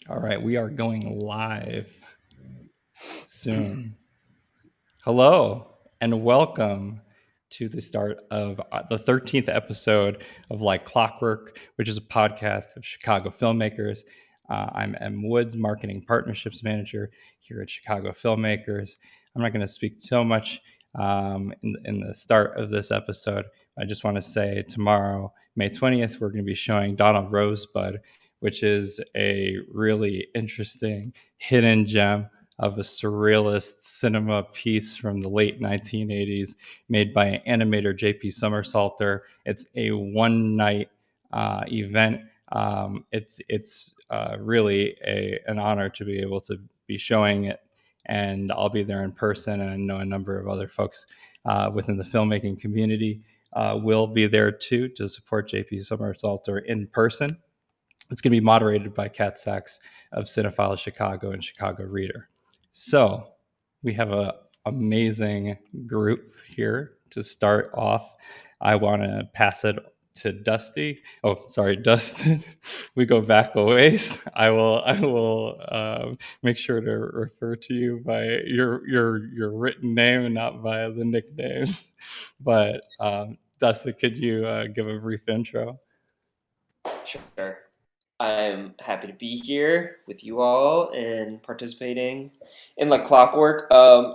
All right, we are going live soon. Hello and welcome to the start of the 13th episode of Like Clockwork, which is a podcast of Chicago filmmakers. I'm M. Woods, Marketing Partnerships Manager here at Chicago Filmmakers. I'm not going to speak so much in the start of this episode. I just want to say tomorrow, May 20th, we're going to be showing Donald Rosebud, which is a really interesting hidden gem of a surrealist cinema piece from the late 1980s made by animator J.P. Somersalter. It's a one-night event. It's really an honor to be able to be showing it, and I'll be there in person, and I know a number of other folks within the filmmaking community will be there too to support J.P. Somersalter in person. It's going to be moderated by Kat Sachs of Cinephile Chicago and Chicago Reader. So we have an amazing group here to start off. I want to pass it to Dusty. Oh, sorry, Dustin. We go back a ways. I will make sure to refer to you by your written name and not via the nicknames. But Dustin, could you give a brief intro? Sure. I'm happy to be here with you all and participating in Like Clockwork.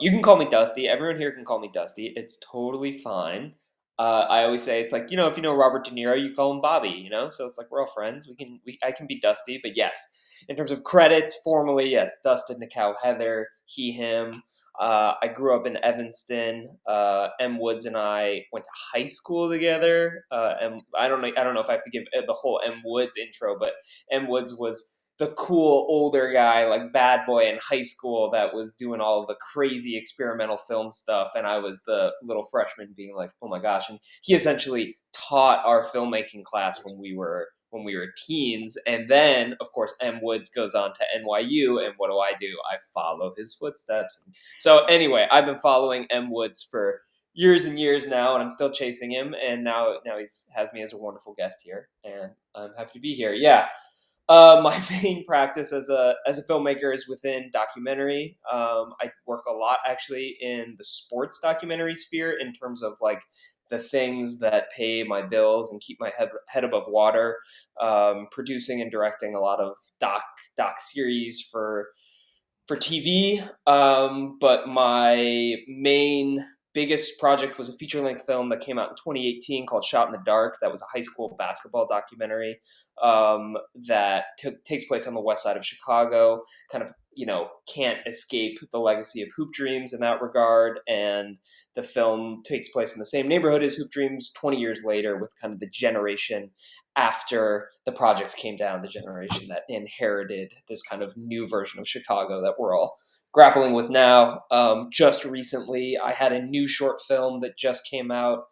You can call me Dusty. Everyone here can call me Dusty. It's totally fine. I always say it's like, if you know Robert De Niro, you call him Bobby. So it's like we're all friends. I can be Dusty, but yes, in terms of credits, formally, yes, Dustin, Nakao-Haider, he, him. I grew up in Evanston. M. Woods and I went to high school together. And I don't know if I have to give the whole M. Woods intro, but M. Woods was the cool older guy, like bad boy in high school that was doing all of the crazy experimental film stuff, and I was the little freshman being like, "Oh my gosh!" And he essentially taught our filmmaking class when we were teens, and then of course M. Woods goes on to NYU, and what do? I follow his footsteps. So anyway, I've been following M. Woods for years and years now, and I'm still chasing him. And now he's has me as a wonderful guest here, and I'm happy to be here. Yeah, my main practice as a filmmaker is within documentary. I work a lot actually in the sports documentary sphere in terms of like the things that pay my bills and keep my head above water. Producing and directing a lot of doc series for TV. But my main biggest project was a feature length film that came out in 2018 called Shot in the Dark. That was a high school basketball documentary that takes place on the west side of Chicago. Kind of, can't escape the legacy of Hoop Dreams in that regard. And the film takes place in the same neighborhood as Hoop Dreams 20 years later, with kind of the generation after the projects came down, the generation that inherited this kind of new version of Chicago that we're all grappling with now. Just recently, I had a new short film that just came out,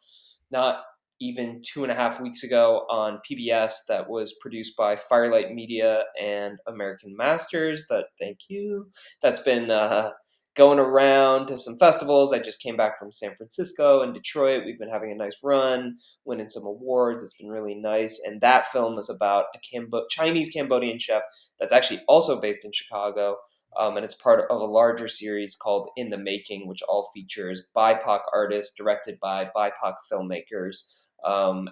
not even 2.5 weeks ago, on PBS, that was produced by Firelight Media and American Masters. Thank you. That's been going around to some festivals. I just came back from San Francisco and Detroit. We've been having a nice run, winning some awards. It's been really nice. And that film is about a Chinese Cambodian chef that's actually also based in Chicago. And it's part of a larger series called In the Making, which all features BIPOC artists directed by BIPOC filmmakers,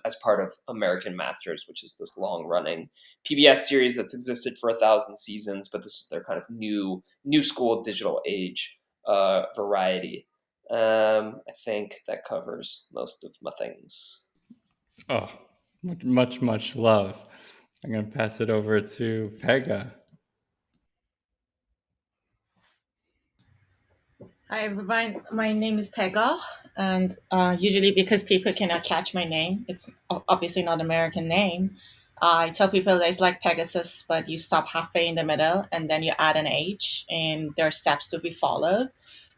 as part of American Masters, which is this long-running PBS series that's existed for 1,000 seasons, but this is their kind of new school digital age variety. I think that covers most of my things. Oh, much love. I'm going to pass it over to Pegah. Hi, everyone. My name is Pegah, and usually because people cannot catch my name, it's obviously not an American name. I tell people that it's like Pegasus, but you stop halfway in the middle and then you add an H, and there are steps to be followed.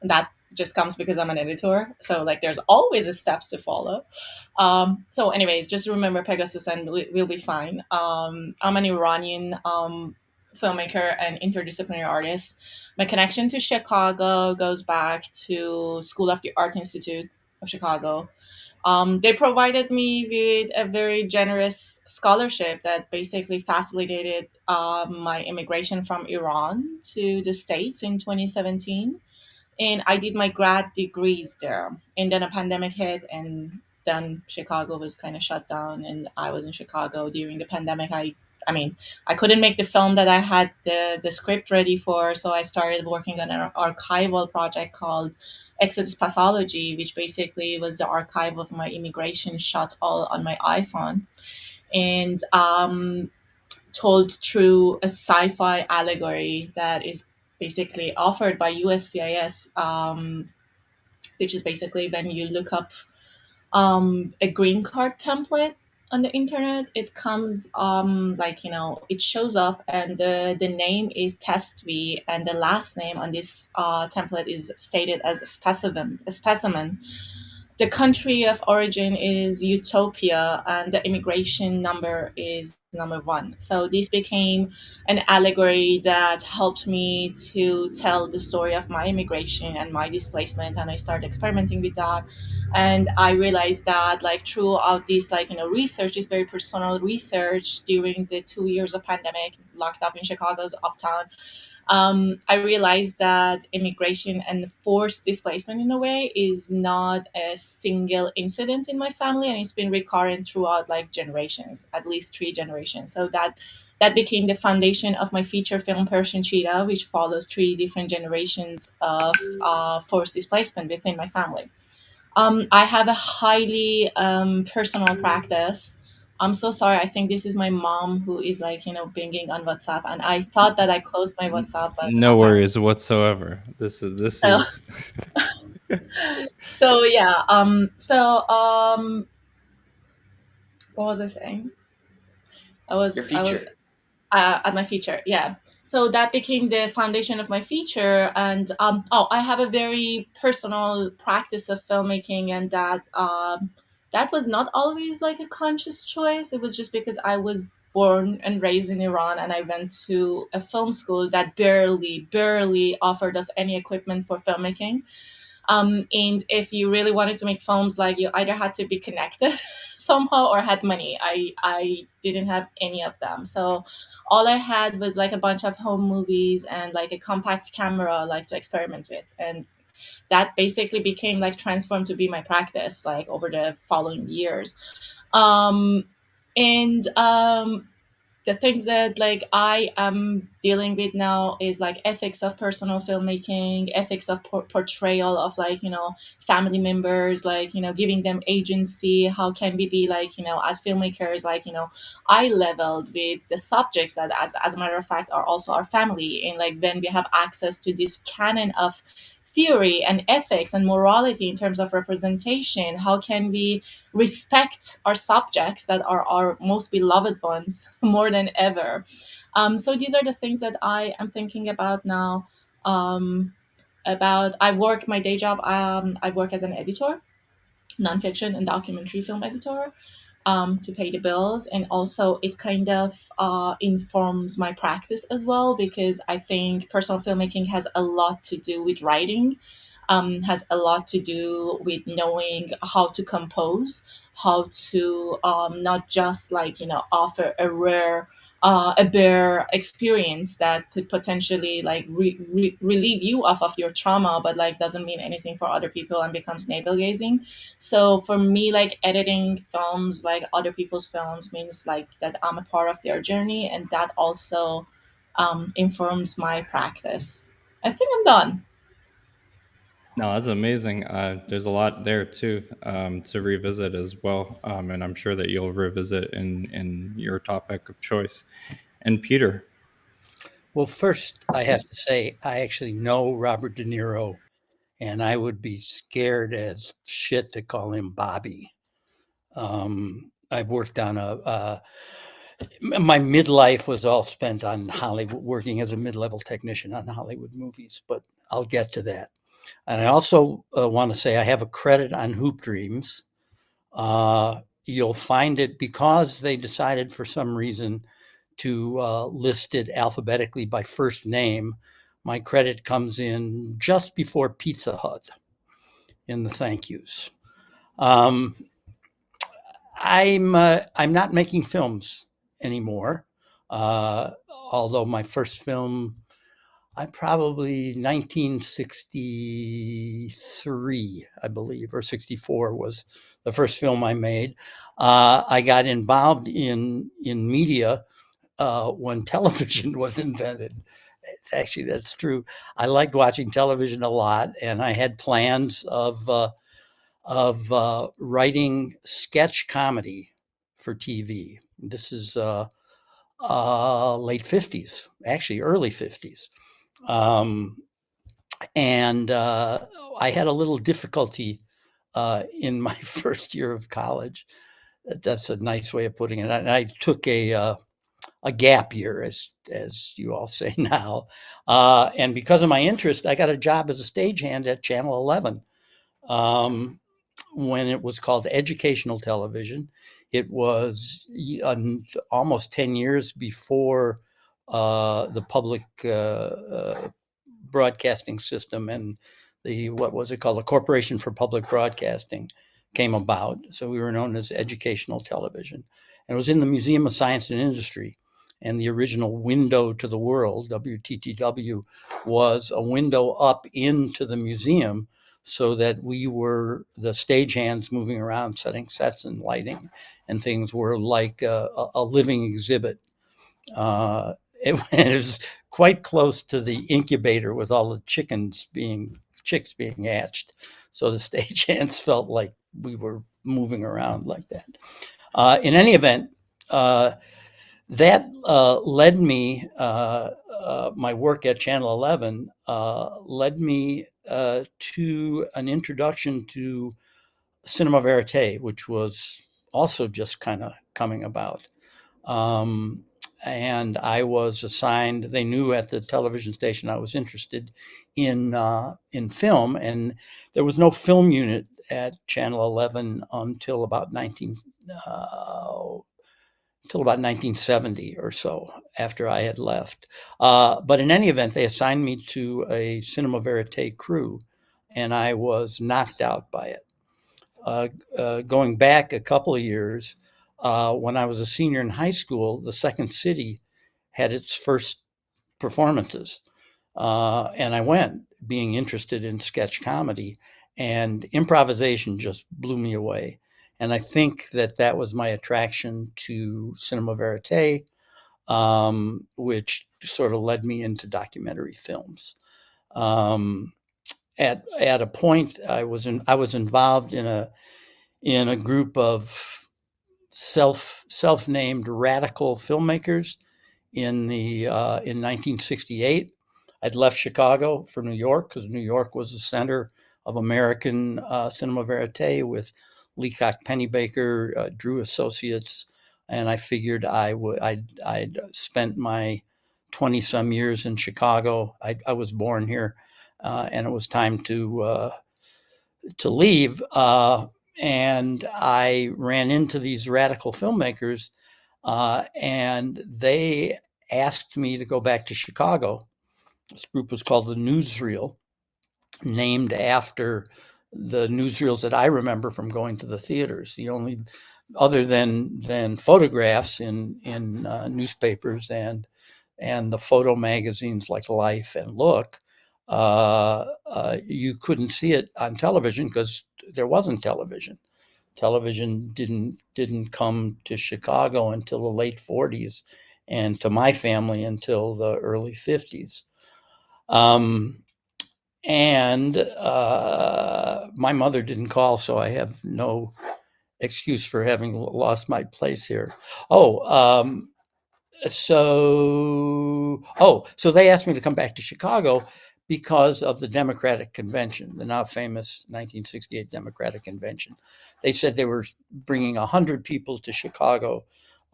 And that just comes because I'm an editor. So, like, there's always a steps to follow. So, anyways, just remember Pegasus and we'll be fine. I'm an Iranian filmmaker and interdisciplinary artist. My connection to Chicago goes back to School of the Art Institute of Chicago, They provided me with a very generous scholarship that basically facilitated my immigration from Iran to the States in 2017. And I did my grad degrees there. And then a pandemic hit, and then Chicago was kind of shut down, and I was in Chicago during the pandemic. I mean, I couldn't make the film that I had the script ready for, so I started working on an archival project called Exodus Pathology, which basically was the archive of my immigration shot all on my iPhone, and told through a sci-fi allegory that is basically offered by USCIS, which is basically when you look up a green card template on the internet, it comes like, it shows up, and the name is Test V, and the last name on this template is stated as a specimen. The country of origin is Utopia, and the immigration number is number one. So this became an allegory that helped me to tell the story of my immigration and my displacement, and I started experimenting with that. And I realized that, like, throughout this, like, research, this very personal research during the 2 years of pandemic, locked up in Chicago's uptown, I realized that immigration and forced displacement, in a way, is not a single incident in my family, and it's been recurrent throughout, like, generations, at least three generations. So that became the foundation of my feature film Persian Cheetah, which follows three different generations of forced displacement within my family. I have a highly personal practice. I'm so sorry. I think this is my mom who is, like, pinging on WhatsApp, and I thought that I closed my WhatsApp, but No apparently. worries whatsoever. This So, is so yeah. What was I saying? I Your was I was feature. at my feature, yeah. So that became the foundation of my feature, and I have a very personal practice of filmmaking, and that was not always like a conscious choice. It was just because I was born and raised in Iran, and I went to a film school that barely offered us any equipment for filmmaking. And if you really wanted to make films, like, you either had to be connected somehow or had money. I didn't have any of them. So all I had was, like, a bunch of home movies and, like, a compact camera, like, to experiment with. And that basically became, like, transformed to be my practice, like, over the following years. Um and the things that, like, I am dealing with now is, like, ethics of personal filmmaking, ethics of portrayal of, like, family members, like, giving them agency. How can we be, like, as filmmakers, like, eye leveled with the subjects that, as a matter of fact, are also our family, and, like, when we have access to this canon of theory and ethics and morality in terms of representation, how can we respect our subjects that are our most beloved ones more than ever? So these are the things that I am thinking about now. Um, about I work my day job. I work as an editor, nonfiction and documentary film editor, to pay the bills, and also it kind of informs my practice as well, because I think personal filmmaking has a lot to do with writing, has a lot to do with knowing how to compose, how to not just, like, offer a bare experience that could potentially, like, relieve you of your trauma, but, like, doesn't mean anything for other people and becomes navel gazing. So for me, like, editing films, like other people's films, means, like, that I'm a part of their journey, and that also informs my practice. I think I'm done. no, that's amazing. There's a lot there too, to revisit as well, and I'm sure that you'll revisit in your topic of choice. And Peter, Well, first, I have to say, I actually know Robert De Niro, and I would be scared as shit to call him Bobby. I've worked on my midlife was all spent on Hollywood, working as a mid-level technician on Hollywood movies, but I'll get to that. And I also want to say I have a credit on Hoop Dreams. You'll find it because they decided for some reason to list it alphabetically by first name. My credit comes in just before Pizza Hut in the thank yous. I'm not making films anymore. Although my first film, I probably 1963, I believe, or 64 was the first film I made. I got involved in media when television was invented. Actually, that's true. I liked watching television a lot, and I had plans of writing sketch comedy for TV. This is late 50s, actually early 50s. Um, and I had a little difficulty in my first year of college. That's a nice way of putting it. I took a gap year, as you all say now, and because of my interest, I got a job as a stagehand at Channel 11. When it was called educational television. It was almost 10 years before the public broadcasting system and what was it called? The Corporation for Public Broadcasting came about. So we were known as educational television. And it was in the Museum of Science and Industry. And the original window to the world, WTTW, was a window up into the museum so that we were the stagehands moving around, setting sets and lighting, and things were like a living exhibit. It was quite close to the incubator with all the chicks being hatched. So the stagehands felt like we were moving around like that. In any event, that led me, my work at Channel 11 led me to an introduction to cinema verite, which was also just kind of coming about. And I was assigned, they knew at the television station I was interested in film, and there was no film unit at Channel 11 until about 1970 or so, after I had left. But in any event, they assigned me to a cinema verite crew, and I was knocked out by it. Going back a couple of years, when I was a senior in high school, the Second City had its first performances. And I went being interested in sketch comedy, and improvisation just blew me away. And I think that was my attraction to cinema verite, which sort of led me into documentary films. At a point, I was involved in a group of self-named radical filmmakers in 1968. I'd left Chicago for New York because New York was the center of American cinema verite with Leacock Pennybaker, Drew Associates, and I figured I'd spent my 20 some years in Chicago. I was born here, and it was time to leave. And I ran into these radical filmmakers, and they asked me to go back to Chicago. This group was called the Newsreel, named after the newsreels that I remember from going to the theaters. The only other than photographs in newspapers and the photo magazines like Life and Look, you couldn't see it on television because there wasn't television. Television didn't come to Chicago until the late 40s, and to my family until the early 50s. And my mother didn't call, so I have no excuse for having lost my place here. So they asked me to come back to Chicago because of the Democratic Convention, the now famous 1968 Democratic Convention. They said they were bringing 100 people to Chicago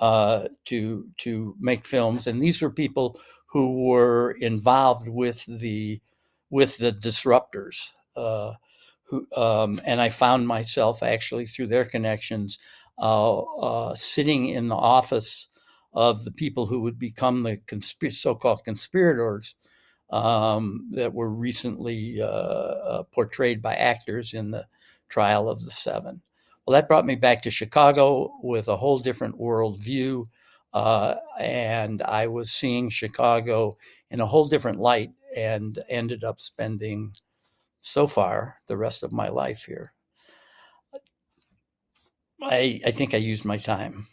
to make films, and these were people who were involved with the disruptors. And I found myself actually through their connections sitting in the office of the people who would become the so-called conspirators that were recently portrayed by actors in the Trial of the Seven. Well, that brought me back to Chicago with a whole different worldview. And I was seeing Chicago in a whole different light and ended up spending so far the rest of my life here. I think I used my time,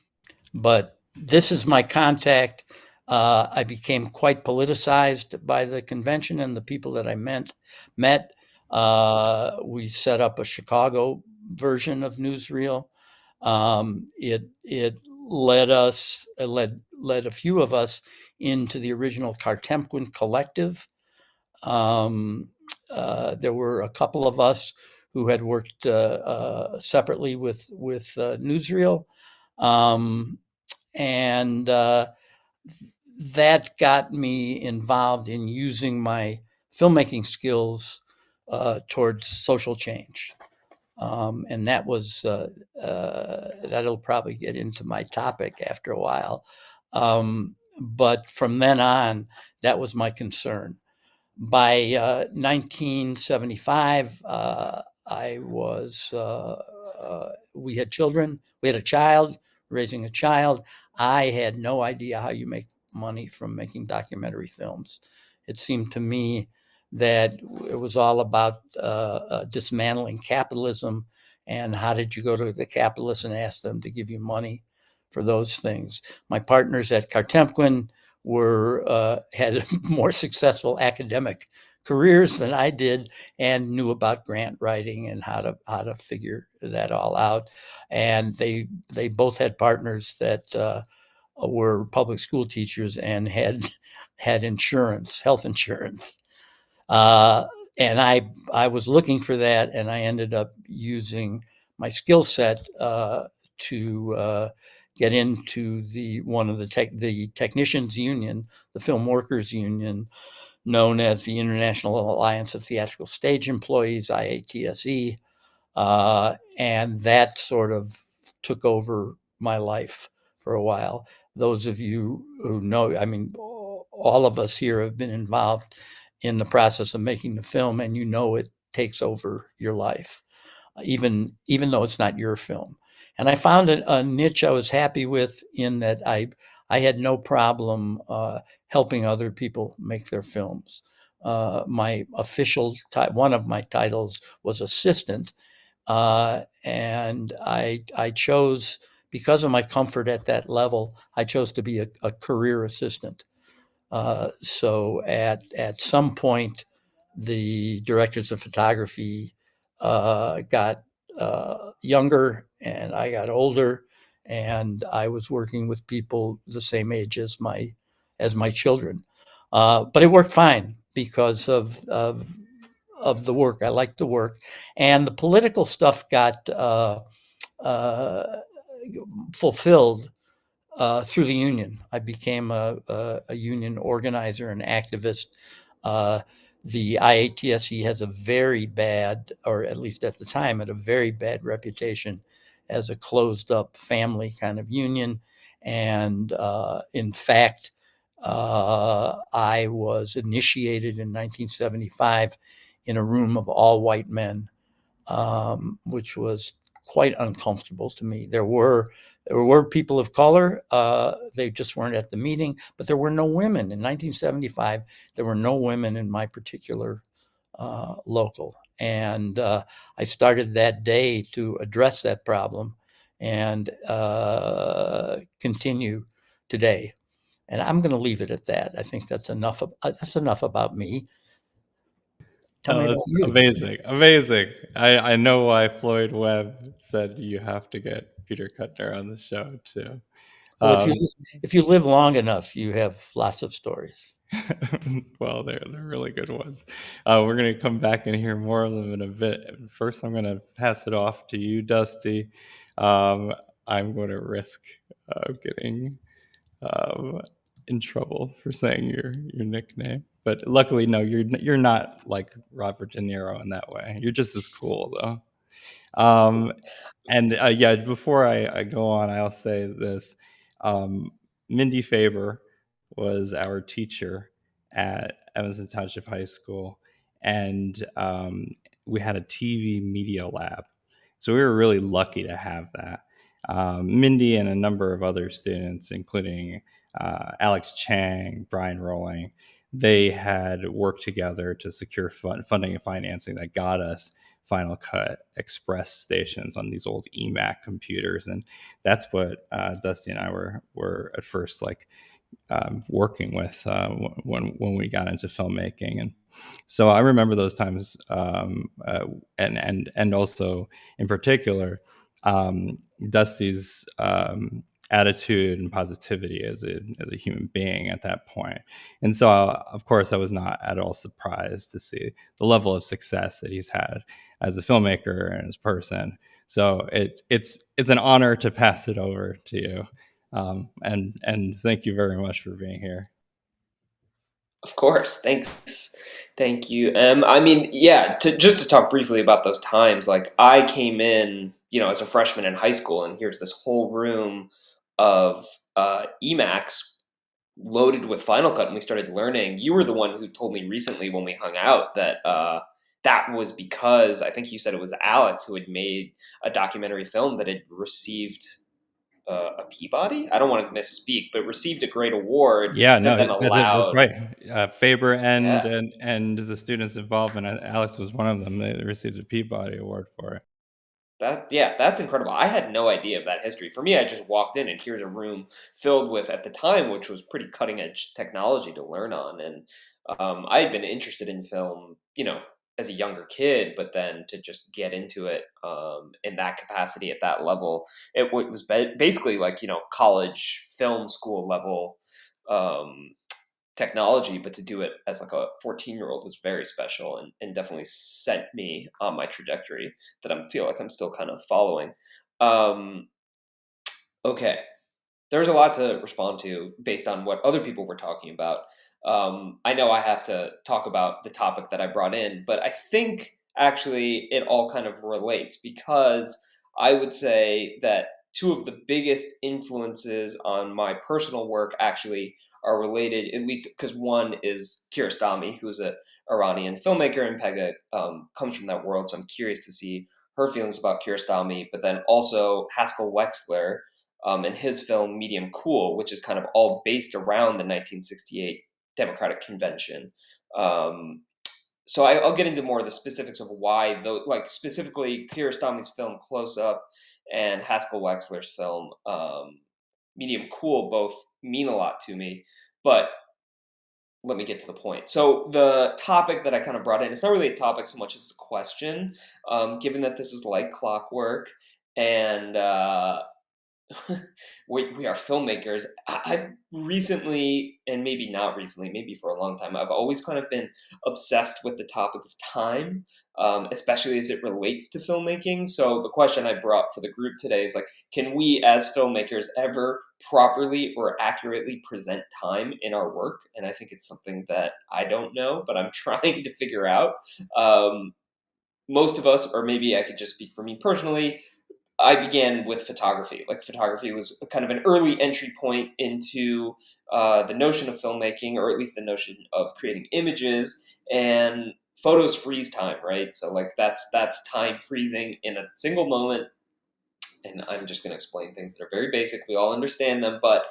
but this is my contact. I became quite politicized by the convention and the people that I met. We set up a Chicago version of Newsreel. It led a few of us into the original Kartemquin Collective. There were a couple of us who had worked separately with Newsreel, and that got me involved in using my filmmaking skills towards social change. And that was that'll probably get into my topic after a while. But from then on, that was my concern. By 1975, I was. We had children. We had a child, raising a child. I had no idea how you make money from making documentary films. It seemed to me that it was all about dismantling capitalism, and how did you go to the capitalists and ask them to give you money for those things? My partners at Kartemquin had more successful academic careers than I did, and knew about grant writing and how to figure that all out. And they both had partners that were public school teachers and had insurance, health insurance. And I was looking for that, and I ended up using my skill set to get into one of the technicians union, the film workers union, known as the International Alliance of Theatrical Stage Employees, IATSE. And that sort of took over my life for a while. Those of you who know, I mean, all of us here have been involved in the process of making the film, and you know it takes over your life, even though it's not your film. And I found a niche I was happy with, in that I had no problem helping other people make their films. My official one of my titles was assistant, and I chose, because of my comfort at that level, I chose to be a career assistant. So at some point, the directors of photography got younger, and I got older, and I was working with people the same age as my children. But it worked fine because of the work. I liked the work, and the political stuff got uh, fulfilled through the union. I became a union organizer and activist. Uh, the IATSE has a very bad, or at least at the time, had a very bad reputation as a closed up family kind of union. And in fact, I was initiated in 1975 in a room of all white men, which was quite uncomfortable to me. There were people of color. They just weren't at the meeting, but there were no women. In 1975, there were no women in my particular local. And I started that day to address that problem, and continue today. And I'm going to leave it at that. I think that's enough. That's enough about me. Tell me Oh, about that's you. amazing, amazing. I know why Floyd Webb said you have to get Peter Kuttner on the show too. Well, Um, if you live long enough, you have lots of stories. well, they're really good ones. We're gonna come back and hear more of them in a bit. First, I'm gonna pass it off to you, Dusty. I'm going to risk getting um, in trouble for saying your nickname, but luckily, no, you're not like Robert De Niro in that way. You're just as cool though. Um, and yeah, before I go on, I'll say this. Um, Mindy Faber was our teacher at Evanston Township High School, and we had a TV media lab. So we were really lucky to have that. Mindy and a number of other students, including Alex Chang, Brian Rowling, they had worked together to secure funding and financing that got us Final Cut Express stations on these old EMAC computers, and that's what Dusty and I were at first like working with when we got into filmmaking. And so I remember those times, and also in particular, Dusty's attitude and positivity as a human being at that point. And so, of course, I was not at all surprised to see the level of success that he's had as a filmmaker and as a person. So it's an honor to pass it over to you. And thank you very much for being here. Of course. Thanks. Thank you. I mean, yeah, just to talk briefly about those times, like I came in, as a freshman in high school, and here's this whole room of Emacs loaded with Final Cut, and we started learning. You were the one who told me recently when we hung out that that was because I think you said it was Alex who had made a documentary film that had received a Peabody. I don't want to misspeak, but received a great award Yeah, that no, then that's allowed. right. Faber Yeah, and the students involved, and Alex was one of them. They received a Peabody Award for it. that's incredible. I had no idea of that history. For me, I just walked in and here's a room filled with, at the time, which was pretty cutting edge technology to learn on. And I had been interested in film, as a younger kid, but then to just get into it in that capacity at that level, it was basically like college film school level um, technology, but to do it as like a 14-year-old was very special, and definitely sent me on my trajectory that I feel like I'm still kind of following. Um, okay, there's a lot to respond to based on what other people were talking about. I know I have to talk about the topic that I brought in, but I think actually it all kind of relates, because I would say that two of the biggest influences on my personal work actually are related, at least because one is Kiarostami, who's a Iranian filmmaker, and Pegah comes from that world. So I'm curious to see her feelings about Kiarostami, but then also Haskell Wexler, and his film Medium Cool, which is kind of all based around the 1968 Democratic Convention. So I'll get into more of the specifics of why, though, like specifically Kiarostami's film Close Up and Haskell Wexler's film Medium Cool both mean a lot to me. But let me get to the point. So the topic that I kind of brought in, it's not really a topic so much as a question, given that this is like Clockwork, and we are filmmakers. I've recently, and maybe not recently, maybe for a long time, I've always kind of been obsessed with the topic of time, especially as it relates to filmmaking. So the question I brought for the group today is like, can we as filmmakers ever properly or accurately present time in our work? And I think it's something that I don't know, but I'm trying to figure out. Most of us, or maybe I could just speak for me personally, I began with photography. Like photography was kind of an early entry point into the notion of filmmaking, or at least the notion of creating images. And photos freeze time, right? So like that's time freezing in a single moment. And I'm just going to explain things that are very basic. We all understand them, but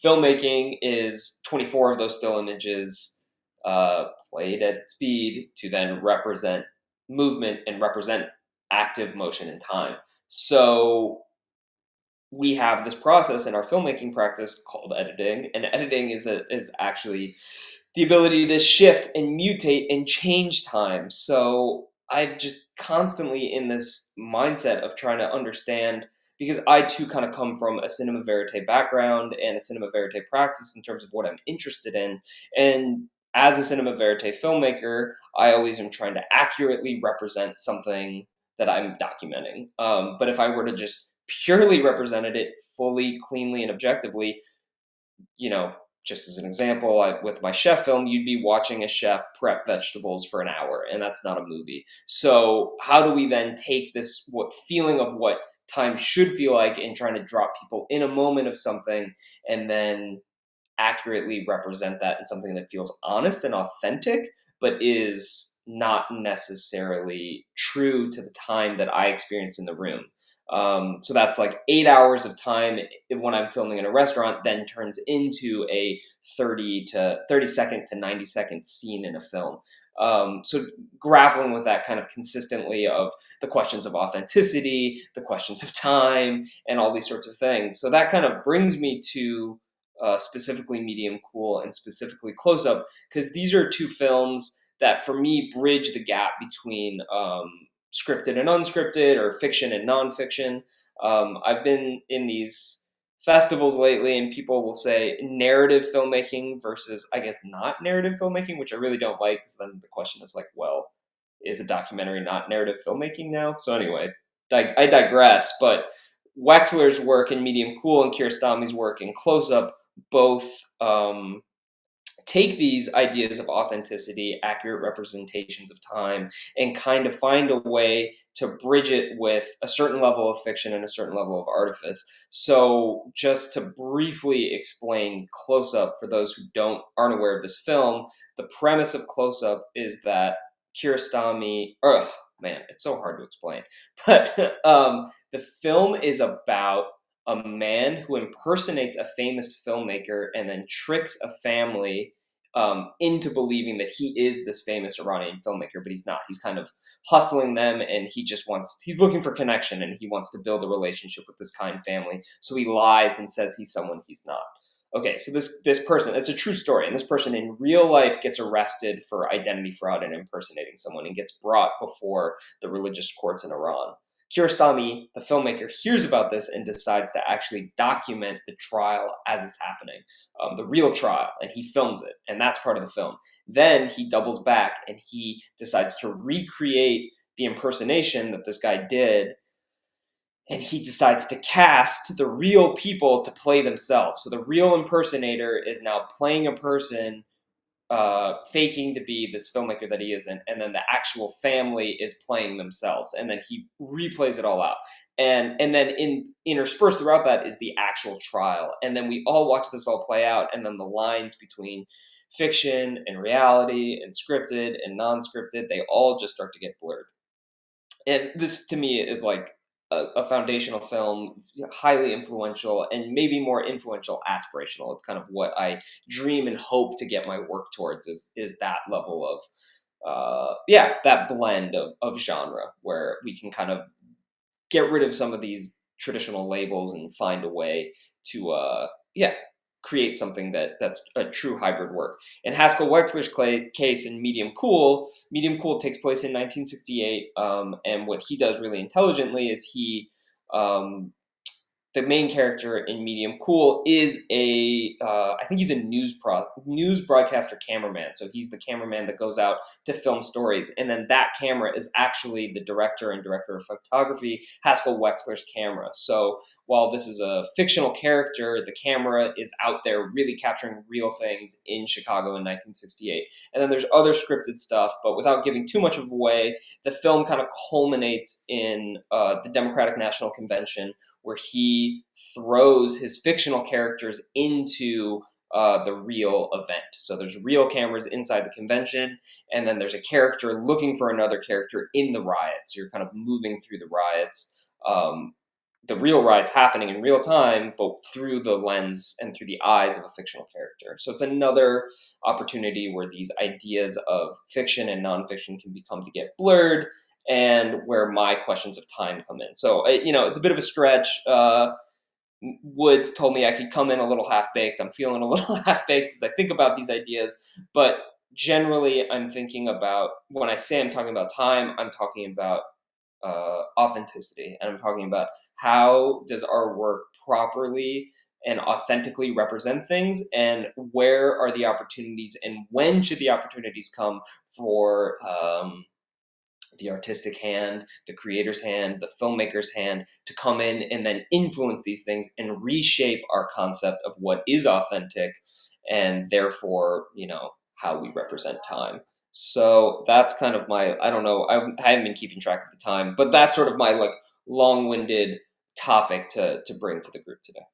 filmmaking is 24 of those still images played at speed to then represent movement and represent active motion in time. So we have this process in our filmmaking practice called editing, and editing is actually the ability to shift and mutate and change time. So I've just constantly in this mindset of trying to understand, because I too kind of come from a cinema verite background and a cinema verite practice in terms of what I'm interested in. And as a cinema verite filmmaker, I always am trying to accurately represent something that I'm documenting. But if I were to just purely represented it fully, cleanly, and objectively, you know, just as an example, with my chef film, you'd be watching a chef prep vegetables for an hour, and that's not a movie. So how do we then take this feeling of what time should feel like and trying to drop people in a moment of something, and then accurately represent that in something that feels honest and authentic, but is not necessarily true to the time that I experienced in the room. So that's like 8 hours of time when I'm filming in a restaurant, then turns into a 30 second to 90-second scene in a film. So grappling with that kind of consistently of the questions of authenticity, the questions of time, and all these sorts of things. So that kind of brings me to specifically Medium Cool and specifically Close Up, because these are two films that for me bridge the gap between scripted and unscripted, or fiction and nonfiction. I've been in these festivals lately, and people will say narrative filmmaking versus, I guess, not narrative filmmaking, which I really don't like, because then the question is like, well, is a documentary not narrative filmmaking now? So anyway, I digress. But Wexler's work in Medium Cool and Kiarostami's work in Close Up both take these ideas of authenticity, accurate representations of time, and kind of find a way to bridge it with a certain level of fiction and a certain level of artifice. So just to briefly explain Close Up for those who aren't aware of this film, the premise of Close Up is that Kiarostami, man, it's so hard to explain, but the film is about a man who impersonates a famous filmmaker and then tricks a family into believing that he is this famous Iranian filmmaker, but he's not. He's kind of hustling them, and he's looking for connection, and he wants to build a relationship with this kind family. So he lies and says he's someone he's not. Okay, so this person, it's a true story, and this person in real life gets arrested for identity fraud and impersonating someone, and gets brought before the religious courts in Iran. Kiarostami, the filmmaker, hears about this and decides to actually document the trial as it's happening, the real trial, and he films it, and that's part of the film. Then he doubles back and he decides to recreate the impersonation that this guy did, and he decides to cast the real people to play themselves. So the real impersonator is now playing a person, faking to be this filmmaker that he isn't, and then the actual family is playing themselves, and then he replays it all out, and then interspersed throughout that is the actual trial, and then we all watch this all play out, and then the lines between fiction and reality and scripted and non-scripted, they all just start to get blurred. And this to me is like a foundational film, highly influential, and maybe more influential aspirational. It's kind of what I dream and hope to get my work towards, is that level of that blend of genre, where we can kind of get rid of some of these traditional labels and find a way to create something that's a true hybrid work. In Haskell Wexler's case, in Medium Cool takes place in 1968, and what he does really intelligently is the main character in Medium Cool is I think he's a news broadcaster cameraman. So he's the cameraman that goes out to film stories. And then that camera is actually the director of photography, Haskell Wexler's camera. So while this is a fictional character, the camera is out there really capturing real things in Chicago in 1968. And then there's other scripted stuff, but without giving too much of away, the film kind of culminates in the Democratic National Convention, where he throws his fictional characters into the real event. So there's real cameras inside the convention, and then there's a character looking for another character in the riots. You're kind of moving through the riots, the real riots happening in real time, but through the lens and through the eyes of a fictional character. So it's another opportunity where these ideas of fiction and nonfiction can become to get blurred, and where my questions of time come in. So, it's a bit of a stretch. Woods told me I could come in a little half-baked. I'm feeling a little half-baked as I think about these ideas. But generally, I'm thinking about, when I say I'm talking about time, I'm talking about authenticity. And I'm talking about how does our work properly and authentically represent things, and where are the opportunities, and when should the opportunities come for the artistic hand, the creator's hand, the filmmaker's hand to come in and then influence these things and reshape our concept of what is authentic, and therefore, how we represent time. So that's kind of my, I don't know, I haven't been keeping track of the time, but that's sort of my long-winded topic to bring to the group today.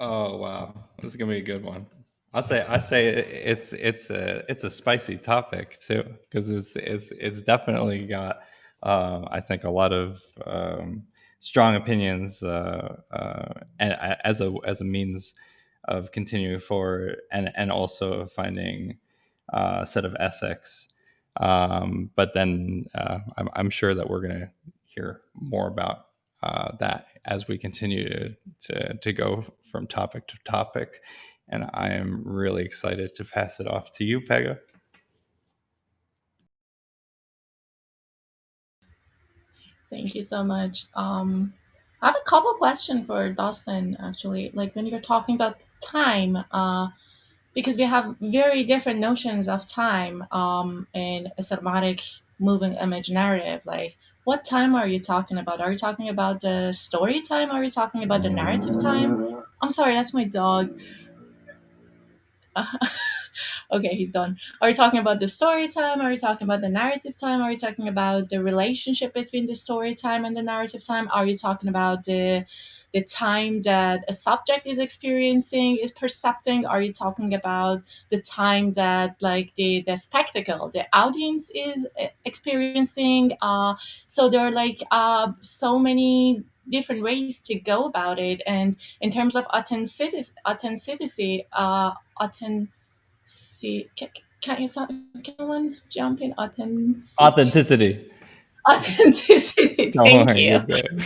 Oh, wow. This is going to be a good one. I say it's a spicy topic too, because it's definitely got I think a lot of strong opinions, and as a means of continuing forward, and also finding a set of ethics. But then I'm sure that we're going to hear more about that as we continue to go from topic to topic. And I am really excited to pass it off to you, Pegah. Thank you so much. I have a couple questions for Dustin, actually. Like when you're talking about time, because we have very different notions of time in a cinematic moving image narrative. Like, what time are you talking about? Are you talking about the story time? Are you talking about the narrative time? I'm sorry, that's my dog. Okay, he's done. Are you talking about the story time? Are you talking about the narrative time? Are you talking about the relationship between the story time and the narrative time? Are you talking about the time that a subject is experiencing, is percepting? Are you talking about the time that like the spectacle, the audience is experiencing? So there are like so many different ways to go about it. And in terms of authenticity, can someone jump in Authenticity. authenticity? Don't Thank worry, you're you. good.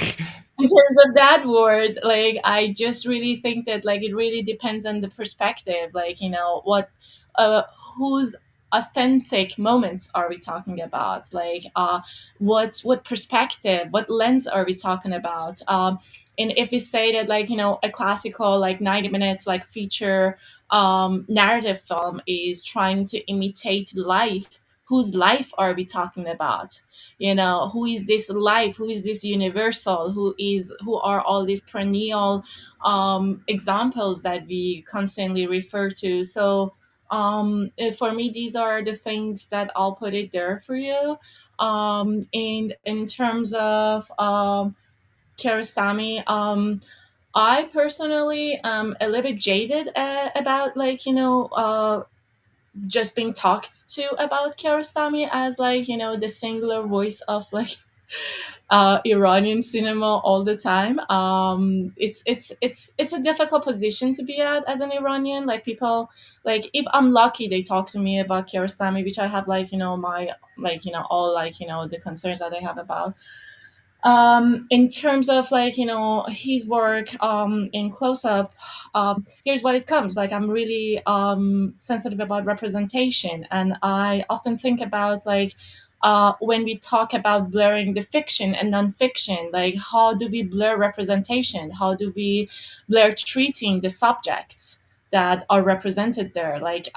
In terms of that word, like I just really think that like it really depends on the perspective. Like what, uh, whose authentic moments are we talking about? Like what perspective, what lens are we talking about? And if we say that like a classical like 90 minutes like feature narrative film is trying to imitate life, whose life are we talking about? Who is this life, who is this universal, who are all these perennial examples that we constantly refer to. So for me, these are the things that I'll put it there for you. And in terms of Kiarostami, I personally am a little bit jaded about like just being talked to about Kiarostami as like the singular voice of like Iranian cinema all the time. It's a difficult position to be at as an Iranian. Like people, like if I'm lucky, they talk to me about Kiarostami, which I have like my like all like the concerns that I have about. In terms of like his work in close up, here's what it comes like. I'm really sensitive about representation, and I often think about like when we talk about blurring the fiction and nonfiction, like how do we blur representation, how do we blur treating the subjects that are represented there, like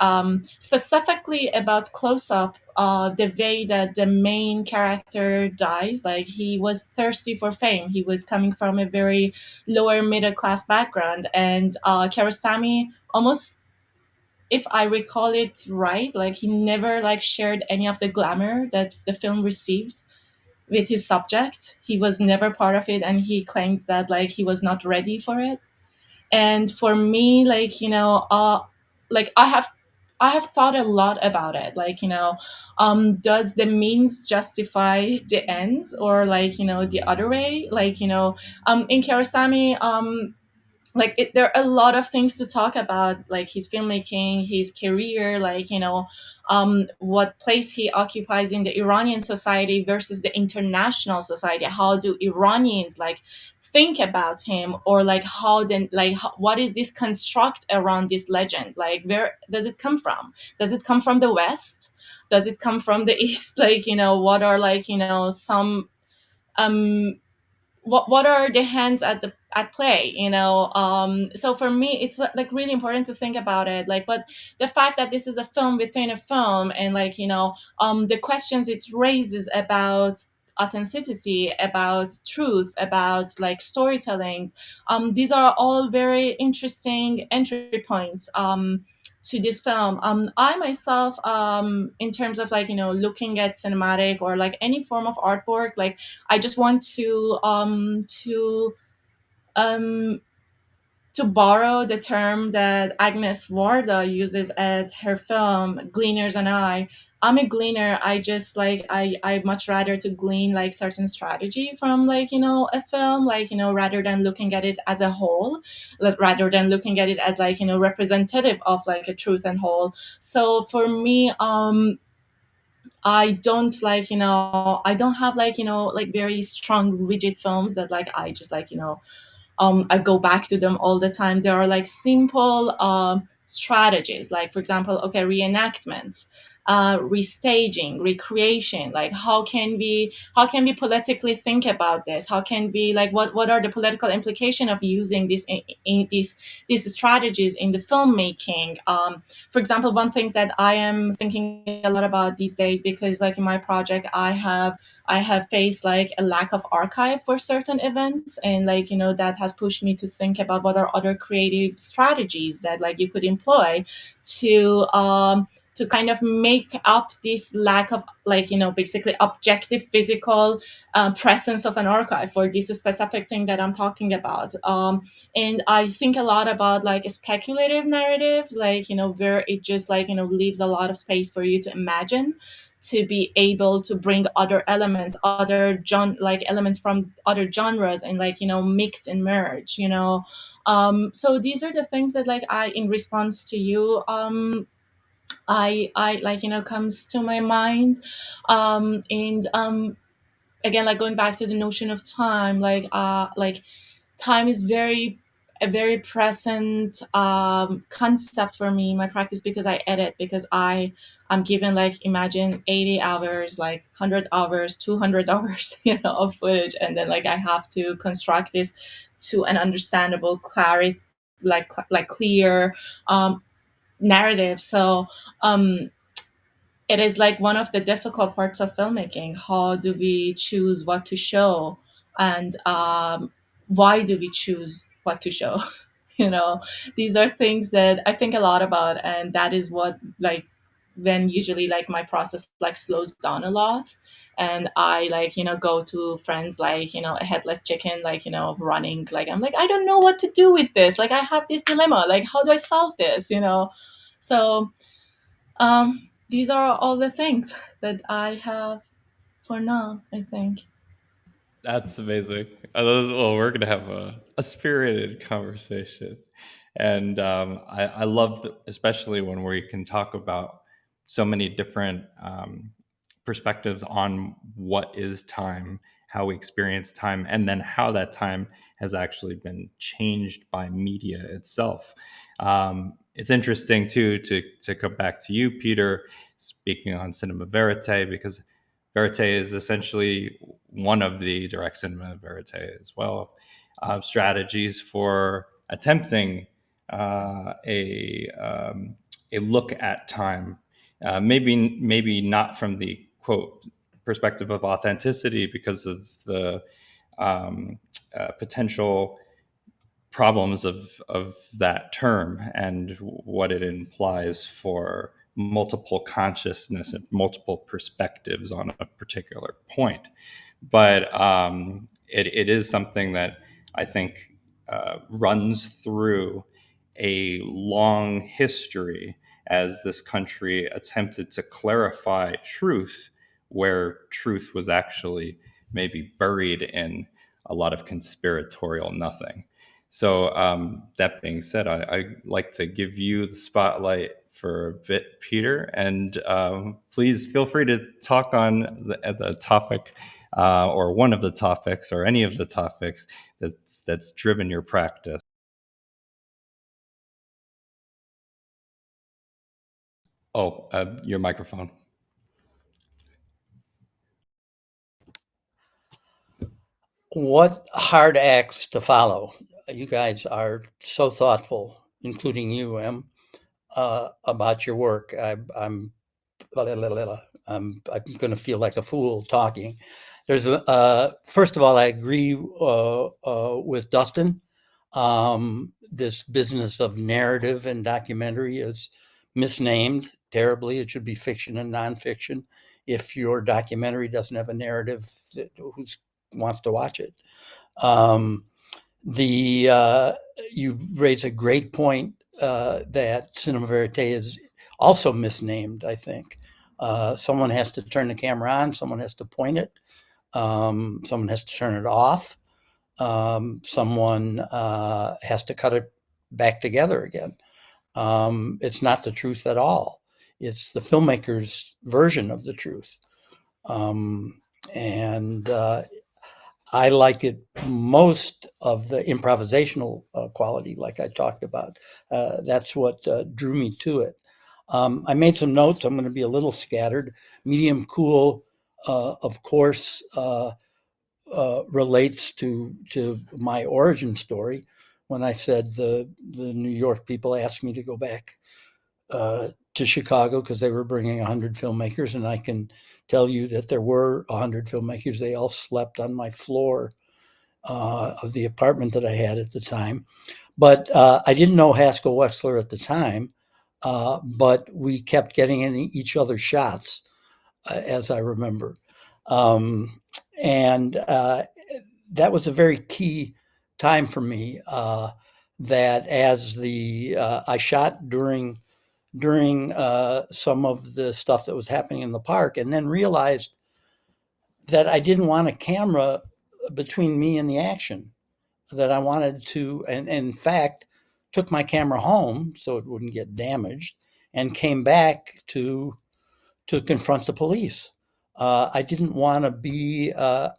specifically about close up, the way that the main character dies. Like he was thirsty for fame, he was coming from a very lower middle class background, and Kiarostami almost, if I recall it right, like he never like shared any of the glamour that the film received with his subject. He was never part of it, and he claimed that like he was not ready for it. And for me, like like I have thought a lot about it. Like does the means justify the ends, or like the other way? Like in Kiarostami, like there are a lot of things to talk about, like his filmmaking, his career, like what place he occupies in the Iranian society versus the international society. How do Iranians like think about him, or like how then like what is this construct around this legend? Like where does it come from? Does it come from the West? Does it come from the East? Like what are like some um what are the hands at play? So for me it's like really important to think about it. Like, but the fact that this is a film within a film, and like the questions it raises about authenticity, about truth, about like storytelling, these are all very interesting entry points to this film. I myself, in terms of like looking at cinematic or like any form of artwork, like I just want um to borrow the term that Agnes Varda uses at her film Gleaners and I'm a gleaner. I just like I much rather to glean like certain strategy from like a film, like rather than looking at it as a whole, rather than looking at it as like representative of like a truth and whole. So for me, I don't like I don't have like like very strong rigid films that like I just like I go back to them all the time. There are like simple strategies, like for example, okay, reenactment, restaging, recreation. Like how can we politically think about this? How can we like what are the political implication of using these strategies in the filmmaking? For example, one thing that I am thinking a lot about these days, because like in my project, I have faced like a lack of archive for certain events, and like that has pushed me to think about what are other creative strategies that like you could employ to kind of make up this lack of like basically objective physical presence of an archive for this specific thing that I'm talking about. And I think a lot about like speculative narratives, like where it just like leaves a lot of space for you to imagine, to be able to bring other elements, like elements from other genres, and like mix and merge. So these are the things that like I, in response to you, I like comes to my mind. And again, like going back to the notion of time, like time is a very present concept for me in my practice, because I edit, because I'm given like imagine 80 hours, like 100 hours, 200 hours of footage, and then like I have to construct this to an understandable clarity, like clear narrative. So um it is like one of the difficult parts of filmmaking. How do we choose what to show, and why do we choose what to show? you know these are things that I think a lot about, and that is what like when usually like my process like slows down a lot, and I like go to friends like a headless chicken, like running, like I'm like, I don't know what to do with this, like I have this dilemma, like how do I solve this? So these are all the things that I have for now, I think. That's amazing. Well, we're gonna have a spirited conversation, and I love, especially when we can talk about so many different perspectives on what is time, how we experience time, and then how that time has actually been changed by media itself. It's interesting too to come back to you, Peter, speaking on cinema verite, because verite is essentially one of the direct cinema verite as well, strategies for attempting a look at time, maybe not from the quote perspective of authenticity because of the potential problems of that term and what it implies for multiple consciousness and multiple perspectives on a particular point. But it is something that I think runs through a long history as this country attempted to clarify truth where truth was actually maybe buried in a lot of conspiratorial nothing. So that being said, I like to give you the spotlight for a bit, Peter, and please feel free to talk on the topic or one of the topics or any of the topics that's driven your practice. Oh, your microphone. What hard acts to follow? You guys are so thoughtful, including you, Em, about your work. I'm I'm going to feel like a fool talking. There's first of all, I agree with Dustin. This business of narrative and documentary is misnamed terribly. It should be fiction and nonfiction. If your documentary doesn't have a narrative, who wants to watch it? You raise a great point that cinema verite is also misnamed. I think someone has to turn the camera on, someone has to point it, someone has to turn it off, someone has to cut it back together again. It's not the truth at all. It's the filmmaker's version of the truth. And I like it most of the improvisational quality, like I talked about. That's what drew me to it. I made some notes. I'm going to be a little scattered. Medium cool, of course, relates to my origin story. When I said the New York people asked me to go back to Chicago because they were bringing 100 filmmakers, and I can tell you that there were 100 filmmakers. They all slept on my floor of the apartment that I had at the time. But I didn't know Haskell Wexler at the time, but we kept getting in each other's shots, as I remember. And that was a very key time for me. That as I shot during some of the stuff that was happening in the park, and then realized that I didn't want a camera between me and the action, that I wanted to, and in fact, took my camera home so it wouldn't get damaged, and came back to confront the police. I didn't want to be a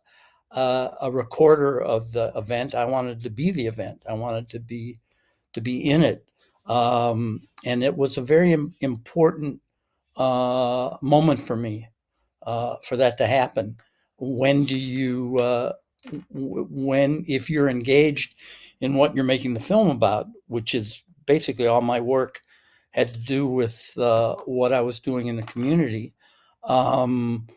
recorder of the event. I wanted to be the event. I wanted to be in it. And it was a very important moment for me, for that to happen. When do you, if you're engaged in what you're making the film about, which is basically all my work had to do with what I was doing in the community. And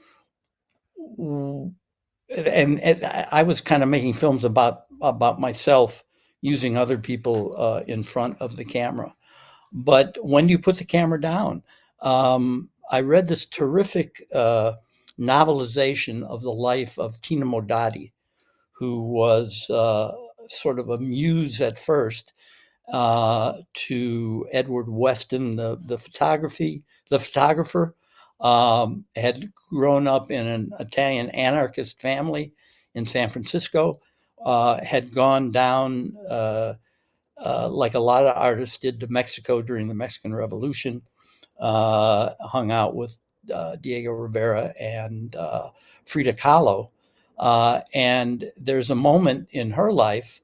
I was kind of making films about myself, using other people in front of the camera. But when do you put the camera down? I read this terrific novelization of the life of Tina Modotti, who was sort of a muse at first to Edward Weston, the photographer. Had grown up in an Italian anarchist family in San Francisco. Had gone down, like a lot of artists did, to Mexico during the Mexican Revolution. Hung out with Diego Rivera and Frida Kahlo. And there's a moment in her life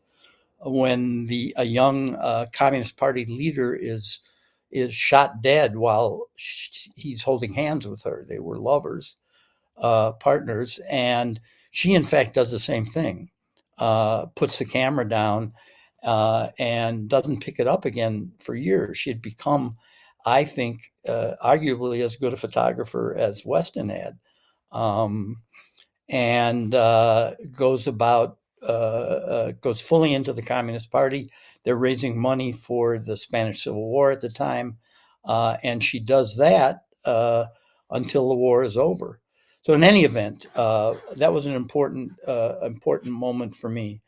when a young Communist Party leader is shot dead while he's holding hands with her. They were lovers, partners, and she in fact does the same thing. Puts the camera down and doesn't pick it up again for years. She'd become, I think, arguably as good a photographer as Weston had. And goes fully into the Communist Party. They're raising money for the Spanish Civil War at the time, and she does that until the war is over. So, in any event, that was an important moment for me.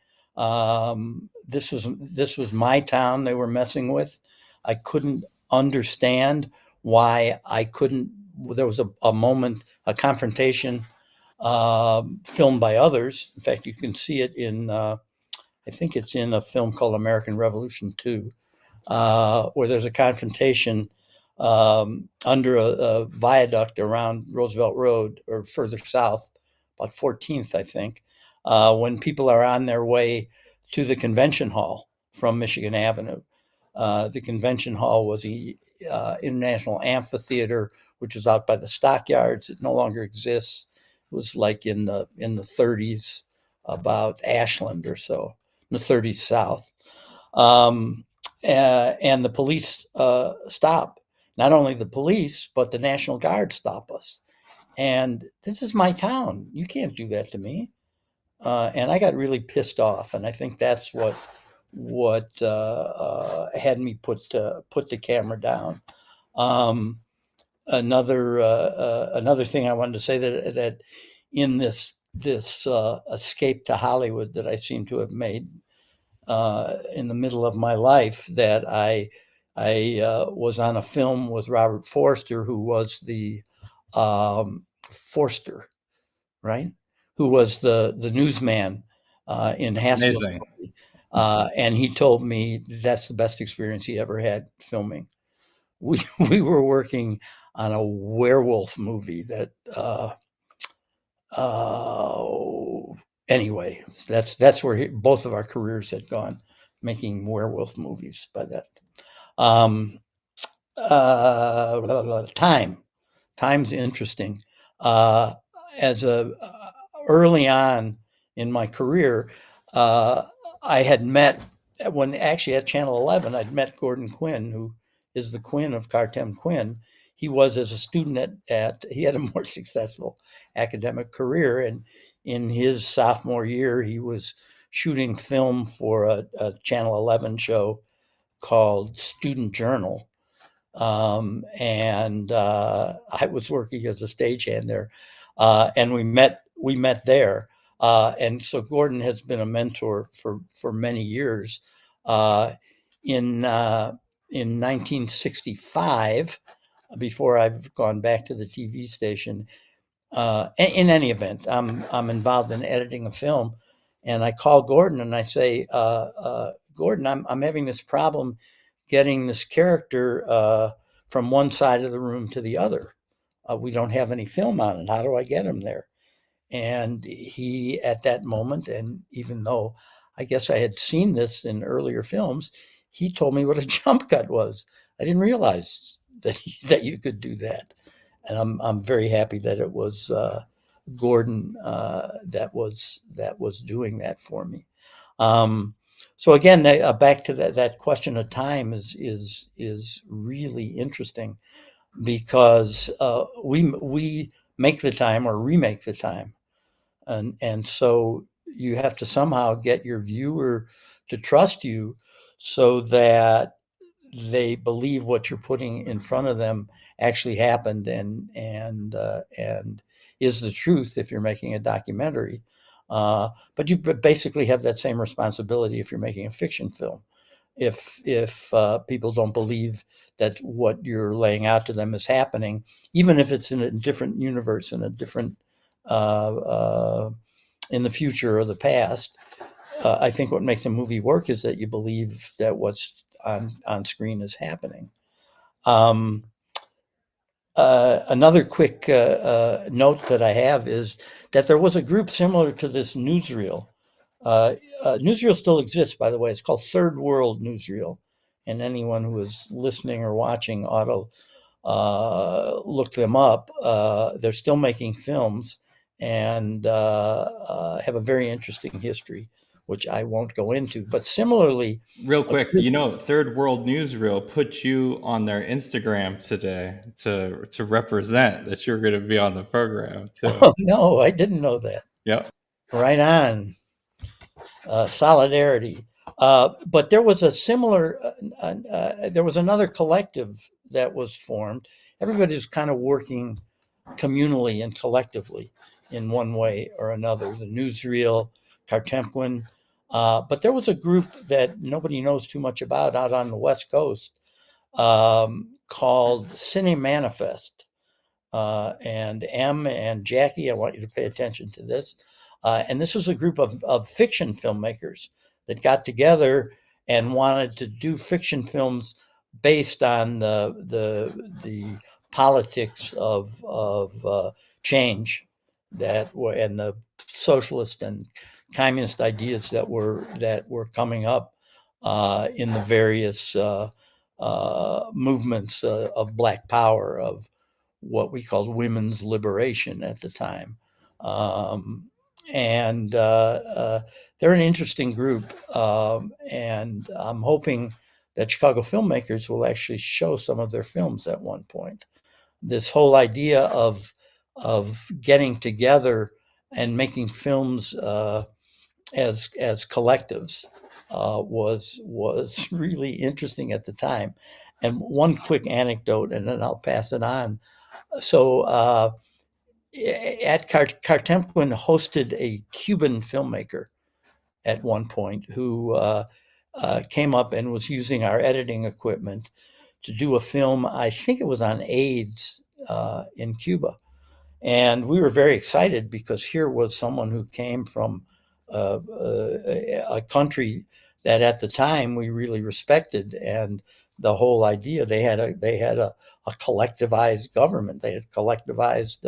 This was my town they were messing with. I couldn't understand why I couldn't. There was a moment, a confrontation. Filmed by others. In fact, you can see it in, I think it's in a film called American Revolution 2, where there's a confrontation under a viaduct around Roosevelt Road, or further south, about 14th, I think, when people are on their way to the convention hall from Michigan Avenue. The convention hall was the International Amphitheater, which is out by the stockyards. It no longer exists. It was like in the 30s, about Ashland or so, in the 30s south. And the police stop. Not only the police, but the National Guard stop us. And this is my town. You can't do that to me. And I got really pissed off. And I think that's what had me put the camera down. Another thing I wanted to say, that in this escape to Hollywood that I seem to have made, in the middle of my life that I was on a film with Robert Forster, who was the Forster, right? Who was the newsman in Haskell's Amazing. movie. And he told me that's the best experience he ever had filming. We were working on a werewolf movie that anyway, that's where both of our careers had gone, making werewolf movies by that. Um, time's interesting. As a early on in my career, I had met when actually at Channel 11, I'd met Gordon Quinn, who is the Quinn of Cartem Quinn. He was as a student he had a more successful academic career, and in his sophomore year, he was shooting film for a Channel 11 show called Student Journal. And I was working as a stagehand there, and we met there. And so Gordon has been a mentor for many years. In 1965, before I've gone back to the TV station, in any event, I'm involved in editing a film, and I call Gordon and I say, Gordon, I'm having this problem getting this character from one side of the room to the other. We don't have any film on it. How do I get him there? And he, at that moment, and even though I guess I had seen this in earlier films, he told me what a jump cut was. I didn't realize that you could do that, and I'm very happy that it was Gordon that was doing that for me. So again, back to that question of time is really interesting, because we make the time or remake the time, and so you have to somehow get your viewer to trust you, so that they believe what you're putting in front of them actually happened and is the truth if you're making a documentary. But you basically have that same responsibility if you're making a fiction film. If people don't believe that what you're laying out to them is happening, even if it's in a different universe, in a different in the future or the past, I think what makes a movie work is that you believe that what's on screen is happening. Another quick note that I have is that there was a group similar to this newsreel. Newsreel still exists, by the way. It's called Third World Newsreel, and anyone who is listening or watching ought to look them up. They're still making films and have a very interesting history, which I won't go into. But similarly, Real quick, Third World Newsreel put you on their Instagram today to represent that you're going to be on the program too. oh, no, I didn't know that. Yep. Right on. Solidarity. But there was a similar, there was another collective that was formed. Everybody's kind of working communally and collectively in one way or another. The newsreel, Cartemquin. But there was a group that nobody knows too much about out on the West Coast called Cine Manifest. And M and Jackie, I want you to pay attention to this. And this was a group of fiction filmmakers that got together and wanted to do fiction films based on the politics of change that were, and the socialist and communist ideas that were coming up in the various movements of Black Power, of what we called women's liberation at the time. And they're an interesting group. And I'm hoping that Chicago filmmakers will actually show some of their films at one point. This whole idea of getting together and making films as collectives was really interesting at the time. And one quick anecdote, and then I'll pass it on. So at Cartemquin hosted a Cuban filmmaker at one point who came up and was using our editing equipment to do a film. I think it was on AIDS in Cuba. And we were very excited because here was someone who came from a country that at the time we really respected, and the whole idea they had a collectivized government, they had collectivized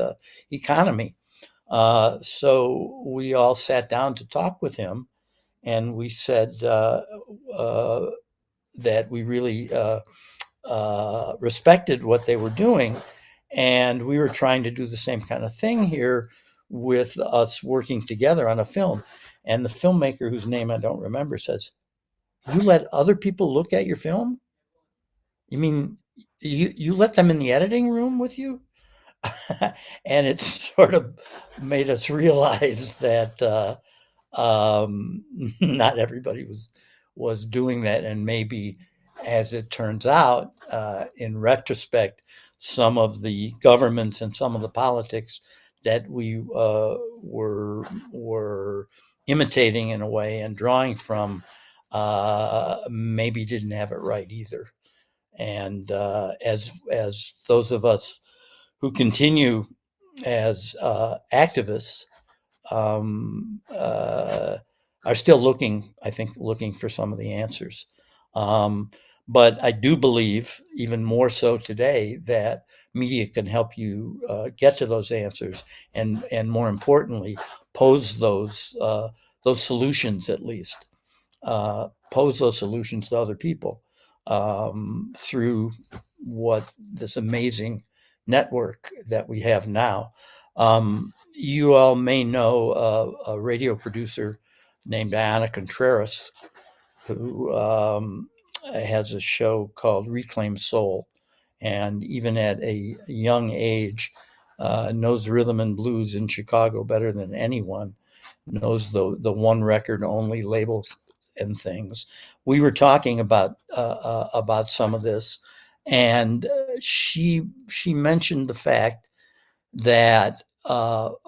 economy. So we all sat down to talk with him, and we said that we really respected what they were doing. And we were trying to do the same kind of thing here with us working together on a film. And the filmmaker, whose name I don't remember, says, "You let other people look at your film? You mean you let them in the editing room with you?" And it sort of made us realize that not everybody was doing that, and maybe, as it turns out, in retrospect, some of the governments and some of the politics that we were imitating in a way and drawing from maybe didn't have it right either. And as those of us who continue as activists are still looking, I think, looking for some of the answers. But I do believe, even more so today, that media can help you get to those answers, and more importantly, pose those solutions, at least pose those solutions to other people through what this amazing network that we have now. You all may know a radio producer named Diana Contreras, who has a show called Reclaim Soul, and even at a young age, knows rhythm and blues in Chicago better than anyone, knows the one record only label and things. We were talking about some of this, and she mentioned the fact that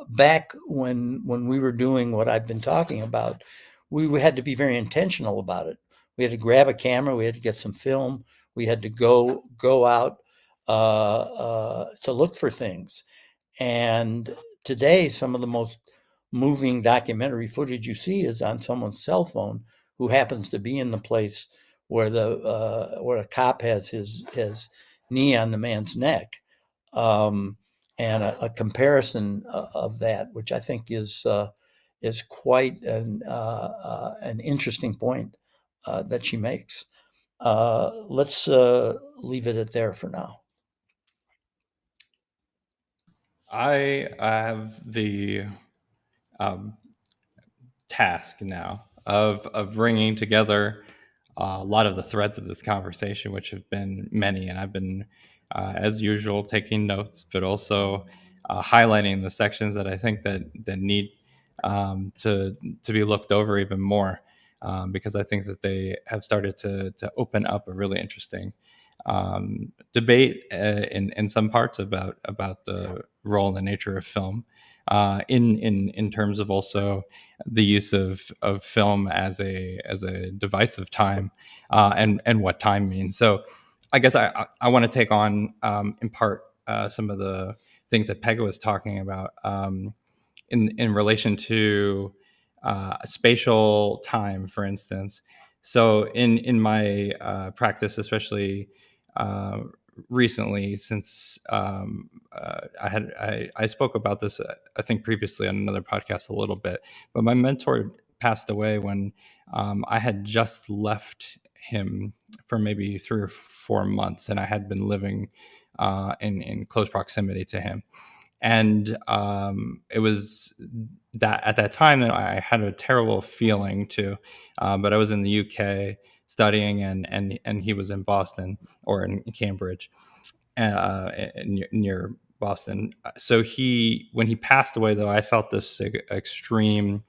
back when we were doing what I've been talking about, we had to be very intentional about it. We had to grab a camera, we had to get some film, we had to go out to look for things. And today, some of the most moving documentary footage you see is on someone's cell phone who happens to be in the place where where a cop has his knee on the man's neck. Um, and a comparison of that, which I think is quite an interesting point that she makes. Let's leave it at there for now. I have the um, task now of bringing together a lot of the threads of this conversation, which have been many, and I've been, as usual, taking notes, but also highlighting the sections that I think that need to be looked over even more, because I think that they have started to open up a really interesting debate in some parts about the role and the nature of film, in terms of also the use of film as a device of time, and what time means. So I guess I want to take on, in part, some of the things that Pegah was talking about, in relation to spatial time, for instance. So in my practice, especially uh, recently, since I spoke about this, I think previously on another podcast a little bit, but my mentor passed away when I had just left him for maybe 3 or 4 months, and I had been living in close proximity to him. And it was that at that time that I had a terrible feeling too, but I was in the UK studying, and he was in Boston, or in Cambridge, near Boston. So when he passed away, though, I felt this extreme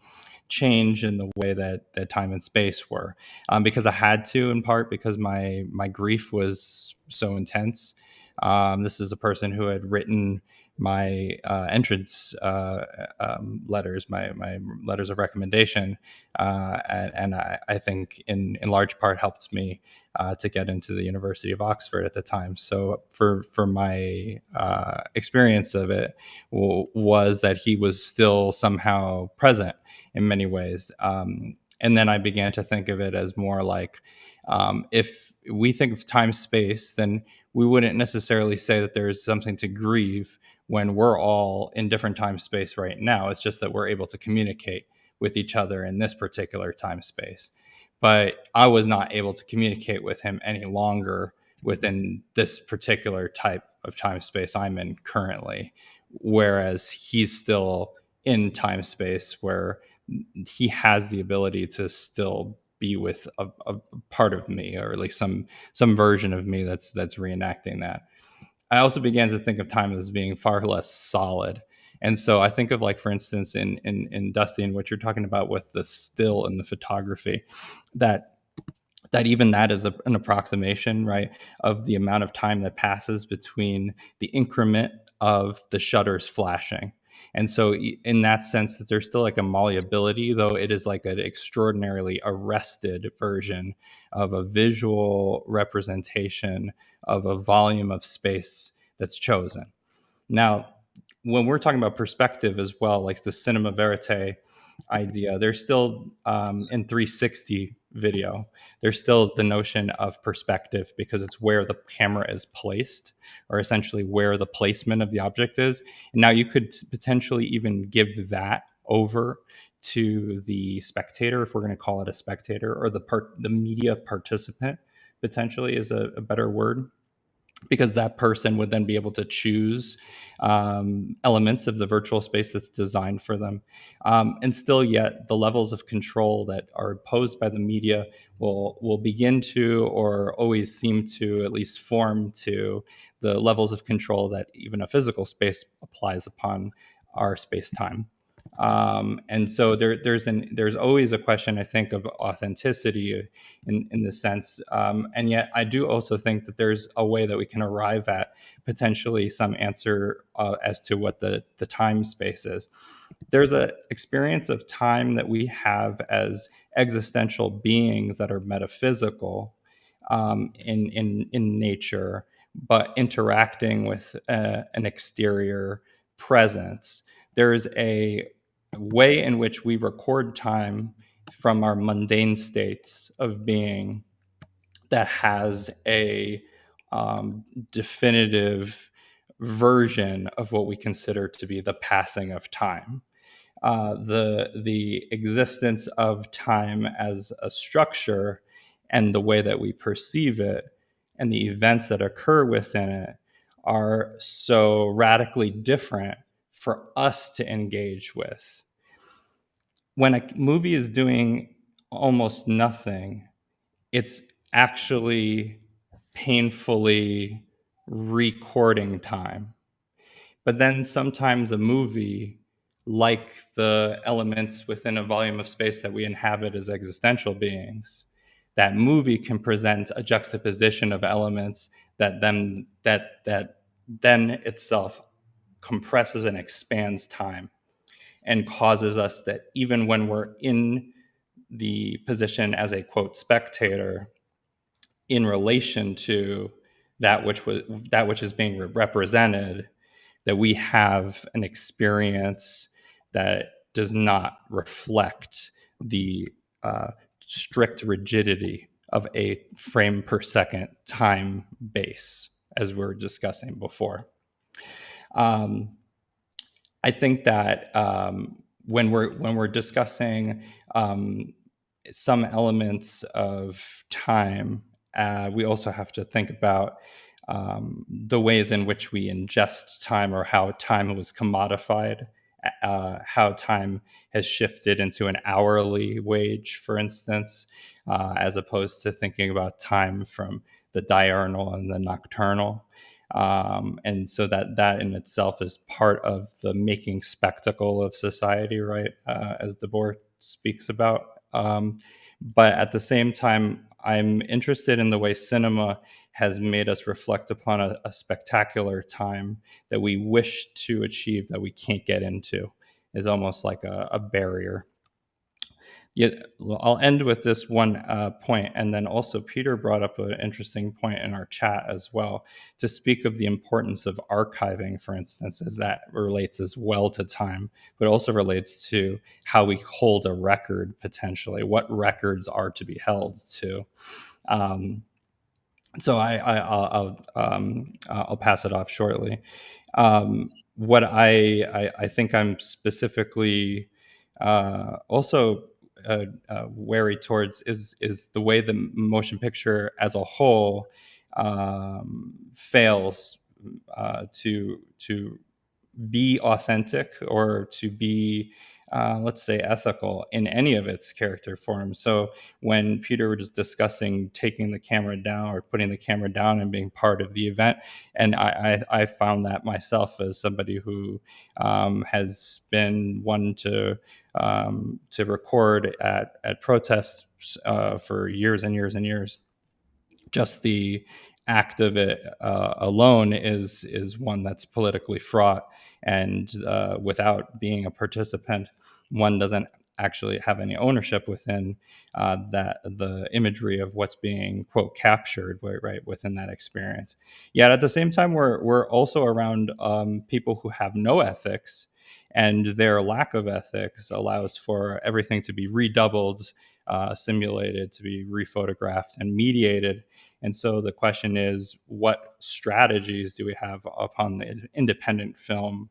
change in the way that time and space were, because I had to, in part because my grief was so intense. This is a person who had written my entrance letters, my letters of recommendation, and I think in large part helped me to get into the University of Oxford at the time. So for my experience of it was that he was still somehow present in many ways. And then I began to think of it as more like, if we think of time space, then we wouldn't necessarily say that there is something to grieve when we're all in different time space right now. It's just that we're able to communicate with each other in this particular time space. But I was not able to communicate with him any longer within this particular type of time space I'm in currently, whereas he's still in time space where he has the ability to still be with a part of me, or at least some version of me that's reenacting that. I also began to think of time as being far less solid. And so I think of, like, for instance, in Dustin, what you're talking about with the still and the photography, that even that is an approximation, right, of the amount of time that passes between the increment of the shutters flashing. And so in that sense, that there's still like a malleability, though it is like an extraordinarily arrested version of a visual representation of a volume of space that's chosen. Now, when we're talking about perspective as well, like the cinema verite idea, there's still in 360 video, there's still the notion of perspective, because it's where the camera is placed, or essentially where the placement of the object is. And now you could potentially even give that over to the spectator, if we're going to call it a spectator, or the media participant, potentially is a better word, because that person would then be able to choose elements of the virtual space that's designed for them. And still yet, the levels of control that are posed by the media will begin to, or always seem to at least form to, the levels of control that even a physical space applies upon our space-time. And so there's always a question, I think, of authenticity in this sense. And yet I do also think that there's a way that we can arrive at potentially some answer as to what the time space is. There's an experience of time that we have as existential beings that are metaphysical in nature, but interacting with an exterior presence. There is a way in which we record time from our mundane states of being that has a definitive version of what we consider to be the passing of time. The existence of time as a structure, and the way that we perceive it, and the events that occur within it, are so radically different for us to engage with. When a movie is doing almost nothing, it's actually painfully recording time. But then sometimes a movie, like the elements within a volume of space that we inhabit as existential beings, that movie can present a juxtaposition of elements that then itself compresses and expands time, and causes us that even when we're in the position as a quote spectator in relation to that which is being represented, that we have an experience that does not reflect the strict rigidity of a frame per second time base, as we were discussing before. I think that when we're discussing some elements of time, we also have to think about the ways in which we ingest time, or how time was commodified, how time has shifted into an hourly wage, for instance, as opposed to thinking about time from the diurnal and the nocturnal. And so that in itself is part of the making spectacle of society, right? As Debord speaks about. But at the same time, I'm interested in the way cinema has made us reflect upon a spectacular time that we wish to achieve that we can't get into, is almost like a barrier. Yeah, well, I'll end with this one point, and then also Peter brought up an interesting point in our chat as well, to speak of the importance of archiving, for instance, as that relates as well to time, but also relates to how we hold a record potentially, what records are to be held to. So I'll pass it off shortly. What I think I'm specifically also wary towards is the way the motion picture as a whole fails to be authentic or to be let's say ethical in any of its character forms. So when Peter was discussing taking the camera down or putting the camera down and being part of the event, and I found that myself as somebody who has been one to record at protests for years and years and years. Just the act of it alone is one that's politically fraught, and without being a participant, one doesn't actually have any ownership within that the imagery of what's being quote captured right within that experience. Yet at the same time, we're also around people who have no ethics, and their lack of ethics allows for everything to be redoubled, simulated, to be rephotographed and mediated. And so the question is, what strategies do we have upon the independent film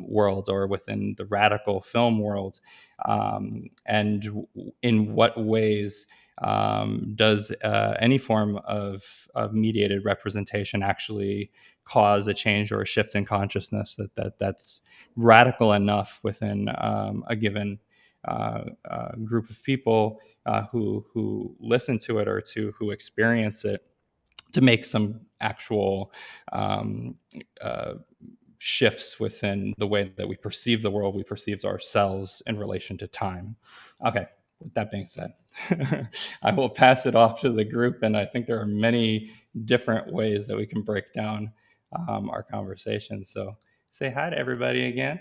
world, or within the radical film world? And in what ways does any form of mediated representation actually cause a change or a shift in consciousness that's radical enough within a given group of people who listen to it or who experience it, to make some actual shifts within the way that we perceive the world, we perceive ourselves in relation to time. Okay, with that being said, I will pass it off to the group, and I think there are many different ways that we can break down our conversation. So say hi to everybody again.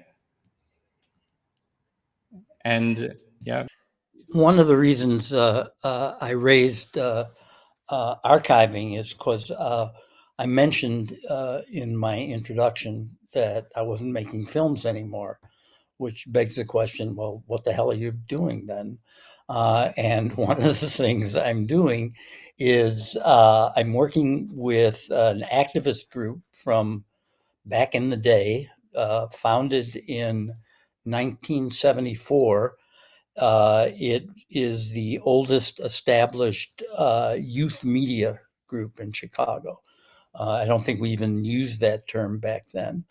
And yeah. One of the reasons I raised archiving is because I mentioned in my introduction that I wasn't making films anymore, which begs the question, well, what the hell are you doing then? And one of the things I'm doing is I'm working with an activist group from back in the day, founded in 1974. It is the oldest established youth media group in Chicago. I don't think we even used that term back then.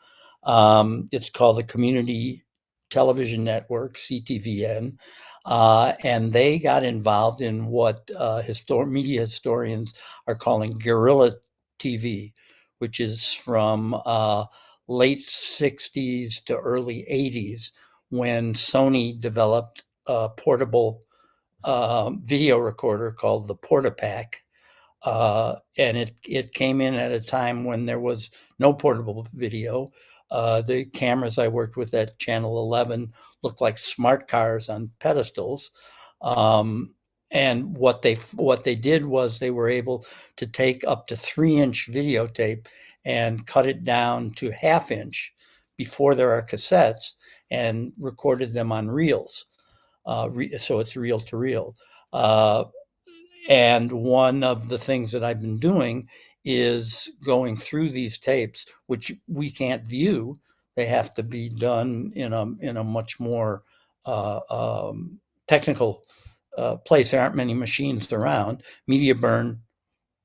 It's called the Community Television Network, CTVN, and they got involved in what media historians are calling guerrilla TV, which is from late 60s to early 80s, when Sony developed a portable video recorder called the Portapak. And it came in at a time when there was no portable video. The cameras I worked with at Channel 11 looked like smart cars on pedestals. And what they did was they were able to take up to 3-inch videotape and cut it down to 1/2 inch before there are cassettes, and recorded them on reels. So it's reel to reel. And one of the things that I've been doing is going through these tapes, which we can't view. They have to be done in a much more technical place. There aren't many machines around. Mediaburn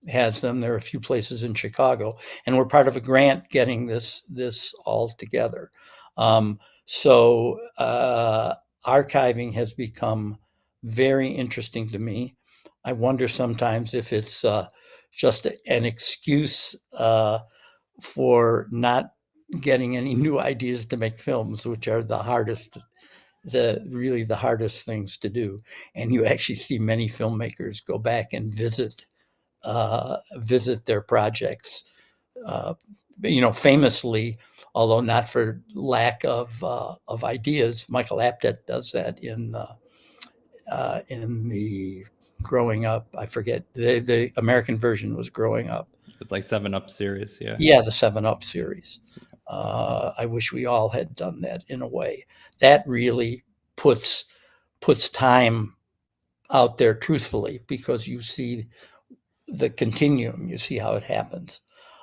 has them. There are a few places in Chicago, and we're part of a grant getting this all together. So archiving has become very interesting to me. I wonder sometimes if it's just an excuse for not getting any new ideas to make films, which are the hardest things to do. And you actually see many filmmakers go back and visit visit their projects. Famously, although not for lack of ideas, Michael Apted does that in the Growing Up. I forget the American version was Growing Up. It's like 7 Up series, yeah. Yeah, the 7 Up series. I wish we all had done that in a way. That really puts time out there truthfully, because you see the continuum, you see how it happens.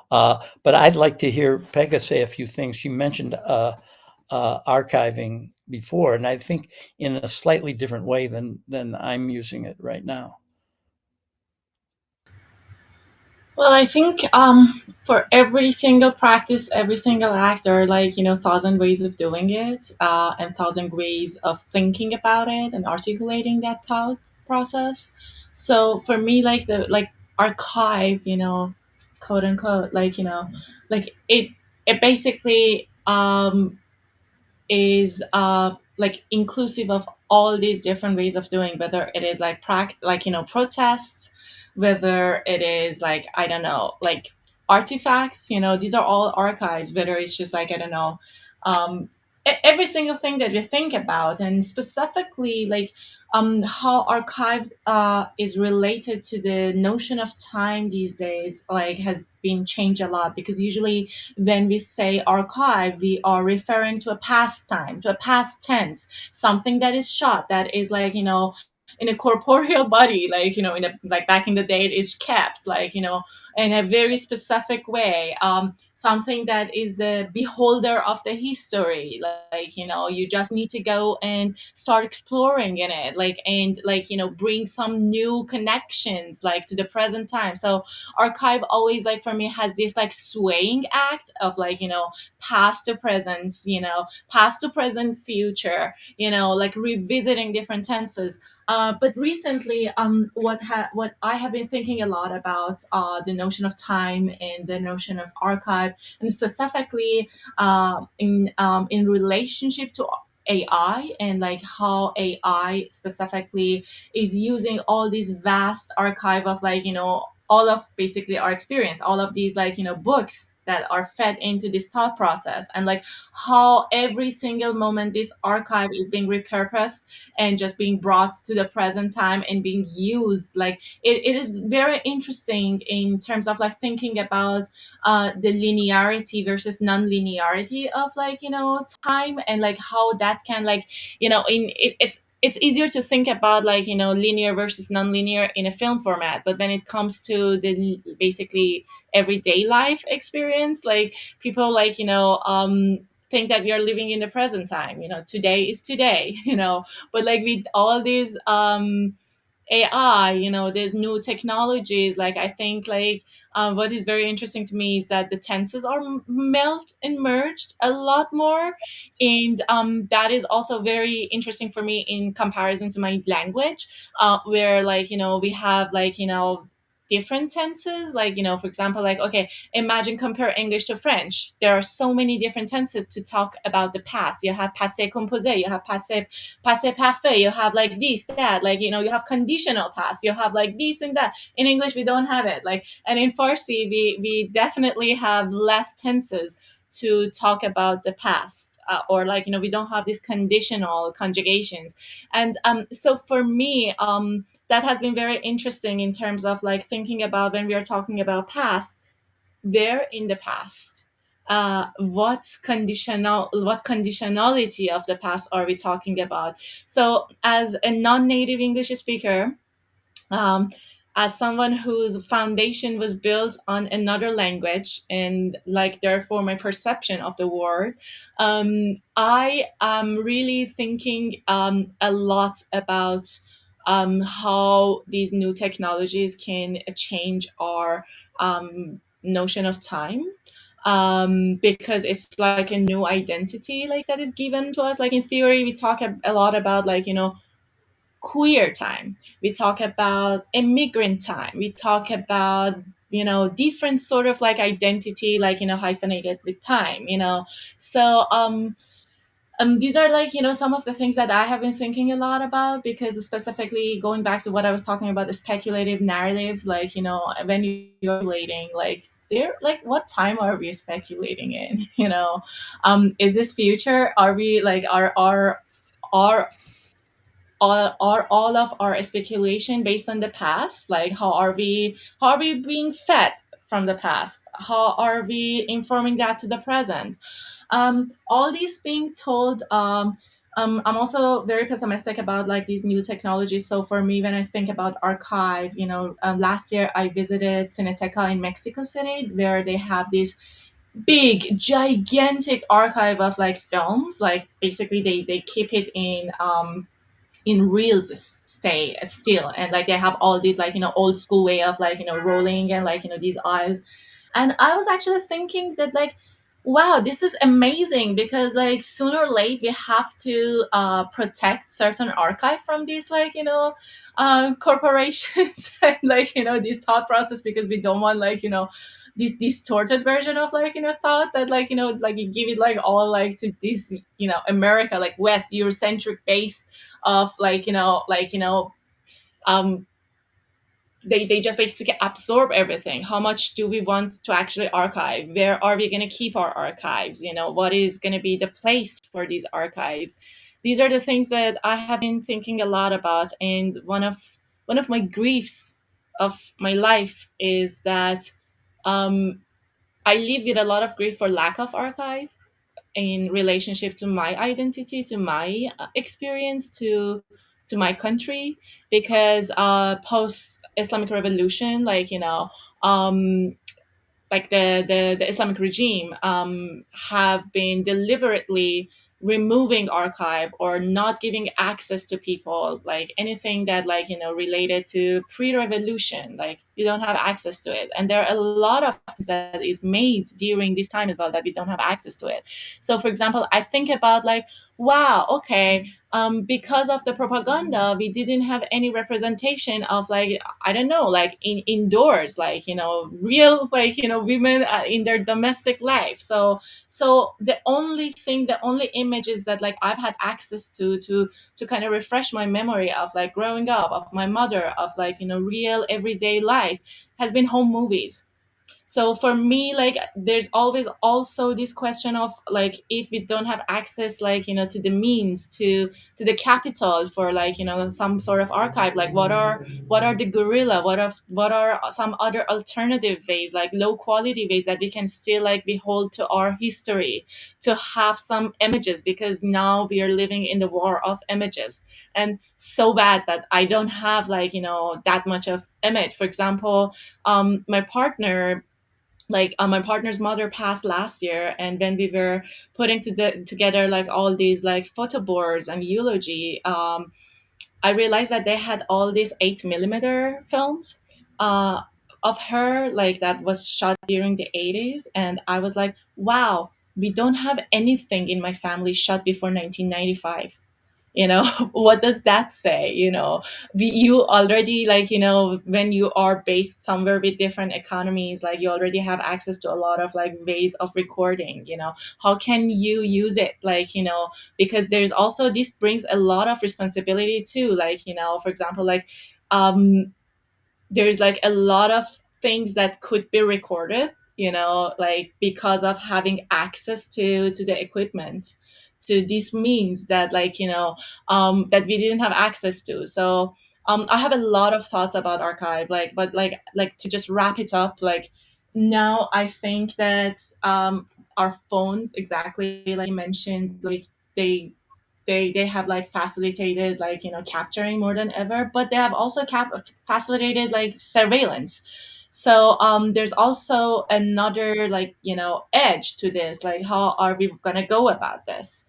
But I'd like to hear Pegah say a few things. She mentioned archiving before, and I think in a slightly different way than I'm using it right now. Well, I think for every single practice, every single act, there are like, 1,000 ways of doing it, and 1,000 ways of thinking about it and articulating that thought process. So for me, like the archive, quote unquote, like it basically is like inclusive of all these different ways of doing, whether it is like protests, whether it is like, I don't know, like artifacts, these are all archives, whether it's just like, I don't know, um every single thing that we think about, and specifically like how archive is related to the notion of time these days, like has been changed a lot, because usually when we say archive, we are referring to a past time, to a past tense, something that is shot, that is like, in a corporeal body, like, in a, like back in the day, it is kept, like, in a very specific way, something that is the beholder of the history, like, you just need to go and start exploring in it, like, and like, bring some new connections like to the present time. So archive always, like, for me, has this like swaying act of like, past to present, past to present, future, like revisiting different tenses. But recently, what I have been thinking a lot about, the notion of time and the notion of archive, and specifically in relationship to AI, and like how AI specifically is using all these vast archive of like, all of basically our experience, all of these like, books that are fed into this thought process, and like how every single moment this archive is being repurposed and just being brought to the present time and being used. Like it is very interesting in terms of like thinking about the linearity versus non-linearity of like, time, and like how that can like, it's easier to think about like, linear versus non-linear in a film format, but when it comes to the basically everyday life experience, like people like, think that we are living in the present time, today is today, but like with all these AI, there's new technologies. Like I think like what is very interesting to me is that the tenses are melt and merged a lot more, and that is also very interesting for me in comparison to my language, where like, we have like, different tenses, like, for example, like, okay, imagine compare English to French. There are so many different tenses to talk about the past. You have passé composé, you have passé parfait, you have like this, that, like, you have conditional past, you have like this and that. In English, we don't have it. Like, and in Farsi, we definitely have less tenses to talk about the past, or like, we don't have these conditional conjugations. And so for me, that has been very interesting in terms of like thinking about when we are talking about past, where in the past, what conditionality of the past are we talking about? So as a non-native English speaker, um, as someone whose foundation was built on another language, and like therefore my perception of the world, I am really thinking a lot about how these new technologies can change our notion of time, because it's like a new identity like that is given to us. Like in theory, we talk a lot about like, queer time, we talk about immigrant time, we talk about, different sort of like identity, like, hyphenated with time, so these are like, some of the things that I have been thinking a lot about, because specifically going back to what I was talking about, the speculative narratives, like, when you're speculating, like, they're like, what time are we speculating in? Is this future? Are we like, are are all of our speculation based on the past? Like, how are we being fed from the past? How are we informing that to the present? All these being told, I'm also very pessimistic about like these new technologies. So for me, when I think about archive, last year I visited Cineteca in Mexico City, where they have this big, gigantic archive of like films. Like basically, they keep it in reels stay still, and like they have all these like, old school way of like, rolling, and like, these aisles. And I was actually thinking that, like, wow, this is amazing, because like sooner or later we have to protect certain archive from these like, corporations and like, this thought process, because we don't want like, this distorted version of like, thought, that like, like you give it like all like to this, America, like West Eurocentric base of like, um they just basically absorb everything. How much do we want to actually archive? Where are we going to keep our archives? What is going to be the place for these archives? These are the things that I have been thinking a lot about. And one of my griefs of my life is that, um, I live with a lot of grief for lack of archive in relationship to my identity, to my experience, to my country, because post Islamic revolution, like, like the Islamic regime have been deliberately removing archive, or not giving access to people, like anything that like, related to pre-revolution, like you don't have access to it. And there are a lot of things that is made during this time as well, that we don't have access to it. So for example, I think about like, wow, okay, because of the propaganda, we didn't have any representation of like, I don't know, like indoors, like, real like, women in their domestic life. So the only images that like I've had access to kind of refresh my memory of like growing up, of my mother, of like, real everyday life, has been home movies. So for me, like, there's always also this question of like, if we don't have access, like, to the means, to the capital for like, some sort of archive, like what are the guerrilla, what are some other alternative ways, like low quality ways, that we can still like behold to our history, to have some images, because now we are living in the war of images. And so bad that I don't have like, that much of image. For example, my partner's mother passed last year, and when we were putting together like all these like photo boards and eulogy, I realized that they had all these 8 millimeter films uh, of her, like that was shot during the 80s. And I was like, wow, we don't have anything in my family shot before 1995. What does that say? You already, like, when you are based somewhere with different economies, like you already have access to a lot of like ways of recording. How can you use it, like, because there's also, this brings a lot of responsibility too, like, for example, like, there's like a lot of things that could be recorded, like because of having access to the equipment, to these means that like, that we didn't have access to. So I have a lot of thoughts about archive, like, but like to just wrap it up, like, now I think that our phones, exactly like you mentioned, like they they have like facilitated like, capturing more than ever, but they have also facilitated like surveillance. So there's also another like, edge to this, like how are we gonna go about this?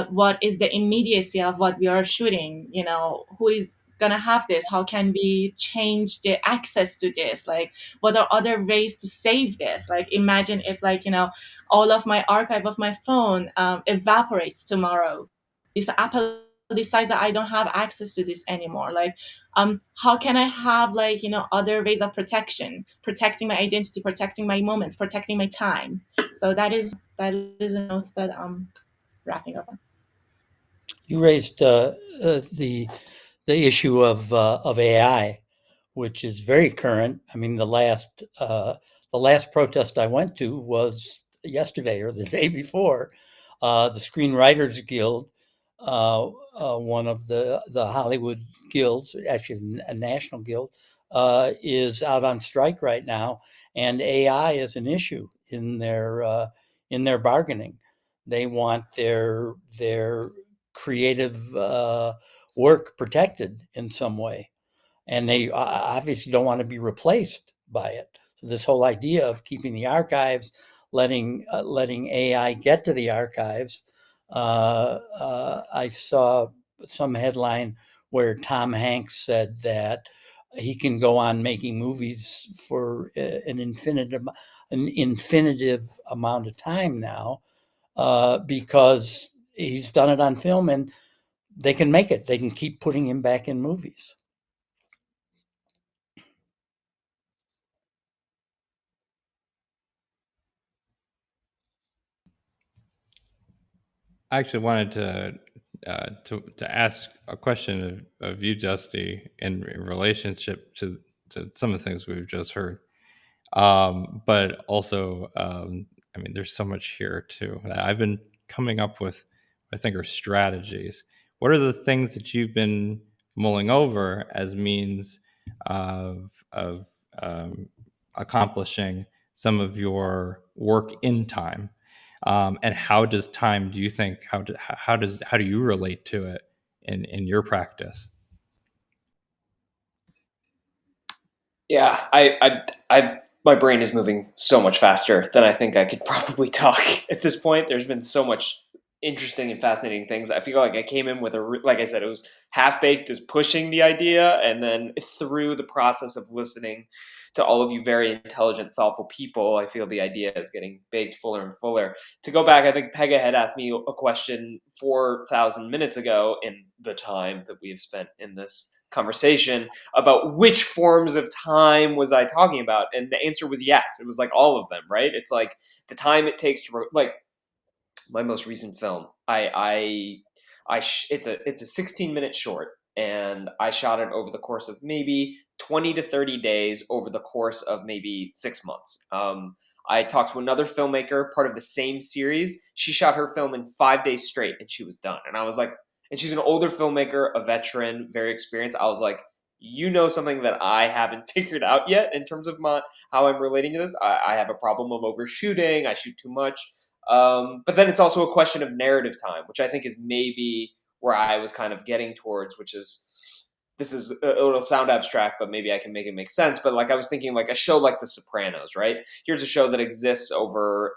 What is the immediacy of what we are shooting? Who is gonna have this? How can we change the access to this? Like, what are other ways to save this? Like, imagine if like, all of my archive of my phone evaporates tomorrow. This Apple decides that I don't have access to this anymore. Like, how can I have like, other ways of protecting my identity, protecting my moments, protecting my time? So that is a note that I'm wrapping up on. You raised the issue of AI, which is very current. I mean, the last protest I went to was yesterday or the day before. The Screenwriters Guild, one of the Hollywood guilds, actually a national guild, is out on strike right now, and AI is an issue in their bargaining. They want their creative work protected in some way, and they obviously don't want to be replaced by it. So this whole idea of keeping the archives, letting AI get to the archives. I saw some headline where Tom Hanks said that he can go on making movies for an infinitive amount of time now, because he's done it on film, and they can make it. They can keep putting him back in movies. I actually wanted to ask a question of you, Dusty, in relationship to some of the things we've just heard. But also, I mean, there's so much here too. I've been coming up with, I think, are strategies. What are the things that you've been mulling over as means of accomplishing some of your work in time? And how does time, do you think, how do you relate to it in your practice? Yeah, I've my brain is moving so much faster than I think I could probably talk at this point. There's been so much interesting and fascinating things. I feel like I came in with like I said, it was half baked as pushing the idea, and then through the process of listening to all of you very intelligent, thoughtful people, I feel the idea is getting baked fuller and fuller. To go back, I think Pegah had asked me a question 4,000 minutes ago in the time that we have spent in this conversation about which forms of time was I talking about, and the answer was yes. It was like all of them, right? It's like the time it takes to like my most recent film. It's a 16-minute short, and I shot it over the course of maybe 20 to 30 days over the course of maybe 6 months. I talked to another filmmaker, part of the same series. She shot her film in 5 days straight, and she was done. And I was like, and she's an older filmmaker, a veteran, very experienced. I was like, you know something that I haven't figured out yet in terms of how I'm relating to this. I have a problem of overshooting. I shoot too much. But then it's also a question of narrative time, which I think is maybe where I was kind of getting towards, which is this is it'll sound abstract, but maybe I can make it make sense. But like I was thinking, like a show like The Sopranos, right? Here's a show that exists over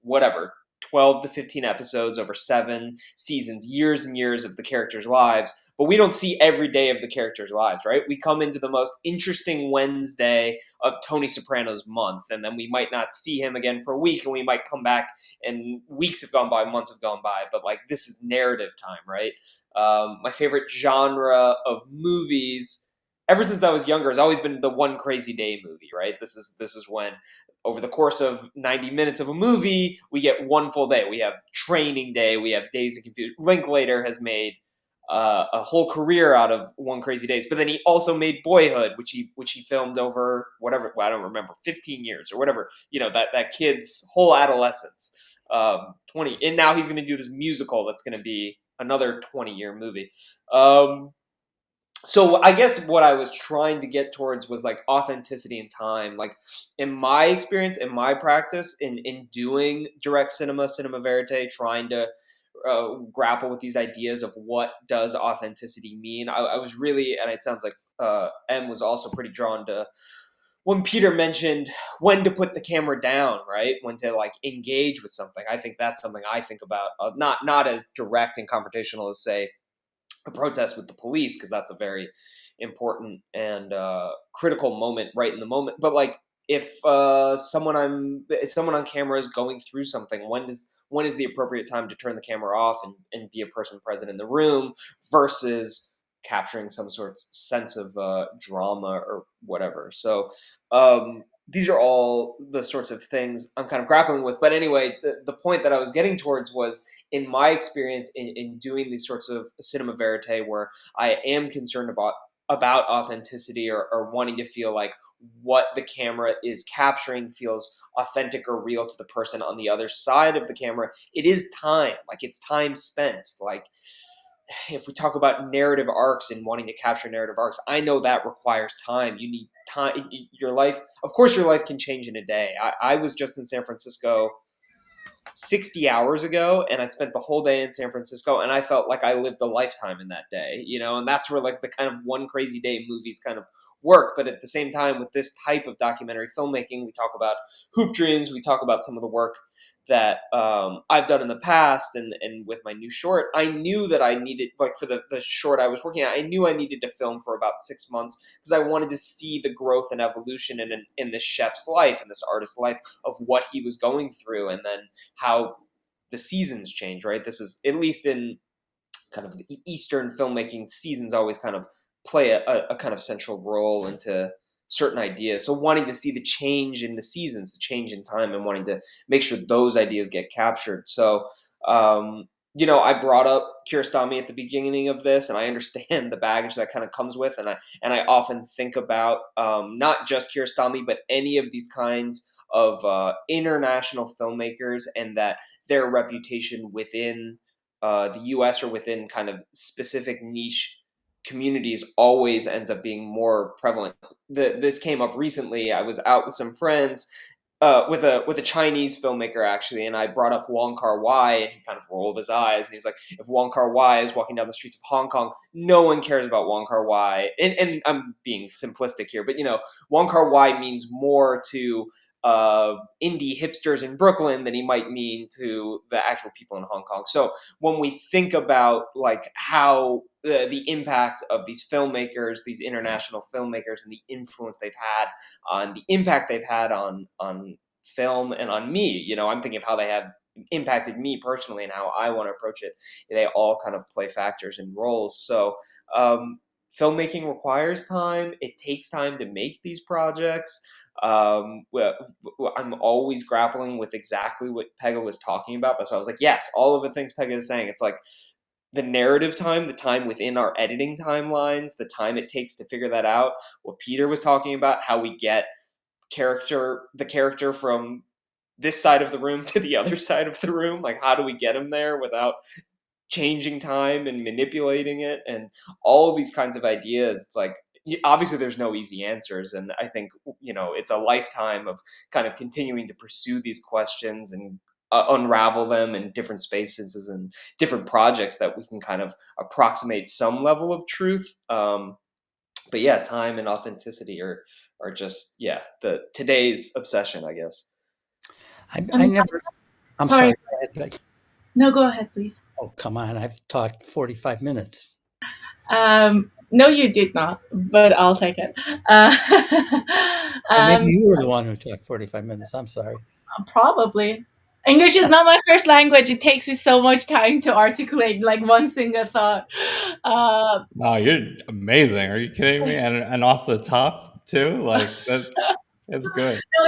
whatever 12 to 15 episodes over 7 seasons, years and years of the characters' lives. But we don't see every day of the characters' lives, right? We come into the most interesting Wednesday of Tony Soprano's month, and then we might not see him again for a week, and we might come back and weeks have gone by, months have gone by, but like this is narrative time, right? My favorite genre of movies, ever since I was younger, has always been the one crazy day movie, right? This is when over the course of 90 minutes of a movie, we get one full day. We have Training Day, we have Days of Confusion. Linklater has made a whole career out of One Crazy Days. But then he also made Boyhood, which he filmed over whatever, well, I don't remember, 15 years or whatever. You know, that kid's whole adolescence. 20, and now he's going to do this musical that's going to be another 20-year movie. So I guess what I was trying to get towards was like authenticity and time. Like in my experience, in my practice, in doing direct cinema verite, trying to grapple with these ideas of what does authenticity mean. I was really, and it sounds like M was also pretty drawn to when Peter mentioned when to put the camera down, right? When to like engage with something. I think that's something I think about, not as direct and confrontational as say a protest with the police, because that's a very important and critical moment right in the moment. But like if someone on camera is going through something, when is the appropriate time to turn the camera off and be a person present in the room versus capturing some sort of sense of drama or whatever. So these are all the sorts of things I'm kind of grappling with. But anyway, the point that I was getting towards was, in my experience in doing these sorts of cinema verite, where I am concerned about authenticity, or wanting to feel like what the camera is capturing feels authentic or real to the person on the other side of the camera. It is time, like it's time spent. Like, if we talk about narrative arcs and wanting to capture narrative arcs, I know that requires time. You need time. Your life, of course, your life can change in a day. I was just in San Francisco 60 hours ago, and I spent the whole day in San Francisco, and I felt like I lived a lifetime in that day, and that's where like the kind of one crazy day movies kind of work. But at the same time, with this type of documentary filmmaking, we talk about Hoop Dreams, we talk about some of the work that I've done in the past, and with my new short, I knew that I needed, like for the short I was working at, I knew I needed to film for about 6 months, because I wanted to see the growth and evolution in this chef's life and this artist's life, of what he was going through, and then how the seasons change, right? This is, at least in kind of the Eastern filmmaking, seasons always kind of play a kind of central role into certain ideas. So wanting to see the change in the seasons, the change in time, and wanting to make sure those ideas get captured. So, I brought up Kiarostami at the beginning of this, and I understand the baggage that kind of comes with, and I often think about not just Kiarostami, but any of these kinds of international filmmakers, and that their reputation within the US, or within kind of specific niche communities, always ends up being more prevalent. This came up recently. I was out with some friends, with a Chinese filmmaker actually, and I brought up Wong Kar-wai, and he kind of rolled his eyes, and he's like, "If Wong Kar-wai is walking down the streets of Hong Kong, no one cares about Wong Kar-wai." And I'm being simplistic here, but Wong Kar-wai means more to indie hipsters in Brooklyn than he might mean to the actual people in Hong Kong. So when we think about like how the impact of these filmmakers, these international filmmakers, and the influence they've had on the impact they've had on film and on me, I'm thinking of how they have impacted me personally and how I want to approach it. They all kind of play factors and roles. So filmmaking requires time. It takes time to make these projects. I'm always grappling with exactly what Pegah was talking about. That's why I was like, yes, all of the things Pegah is saying. It's like the narrative time, the time within our editing timelines, the time it takes to figure that out. What Peter was talking about, how we get the character from this side of the room to the other side of the room. Like, how do we get him there without changing time and manipulating it, and all these kinds of ideas? It's like, obviously there's no easy answers, and I think it's a lifetime of kind of continuing to pursue these questions and unravel them in different spaces and different projects, that we can kind of approximate some level of truth. But yeah, time and authenticity are just the today's obsession, I guess. I never. I'm sorry. Go ahead, Becky. No, go ahead, please. Oh, come on. I've talked 45 minutes. No, you did not, but I'll take it. Maybe you were the one who talked 45 minutes. I'm sorry. Probably. English is not my first language. It takes me so much time to articulate like one single thought. No, you're amazing. Are you kidding me? And off the top too? Like that's good. No,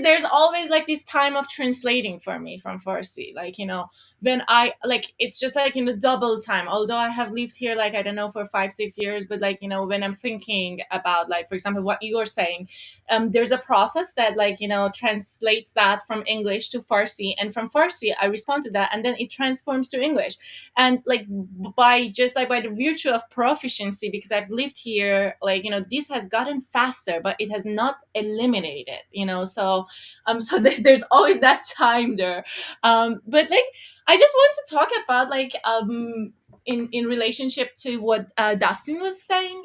there's always like this time of translating for me from Farsi. Like, when I like, it's just like double time. Although I have lived here, like, I don't know, for 5-6 years, but like, when I'm thinking about, like, for example, what you are saying, there's a process that like, translates that from English to Farsi, and from Farsi, I respond to that, and then it transforms to English. And like, by the virtue of proficiency, because I've lived here, like, this has gotten faster, but it has not eliminated, so there's always that time there. But like, I just want to talk about like in relationship to what Dustin was saying,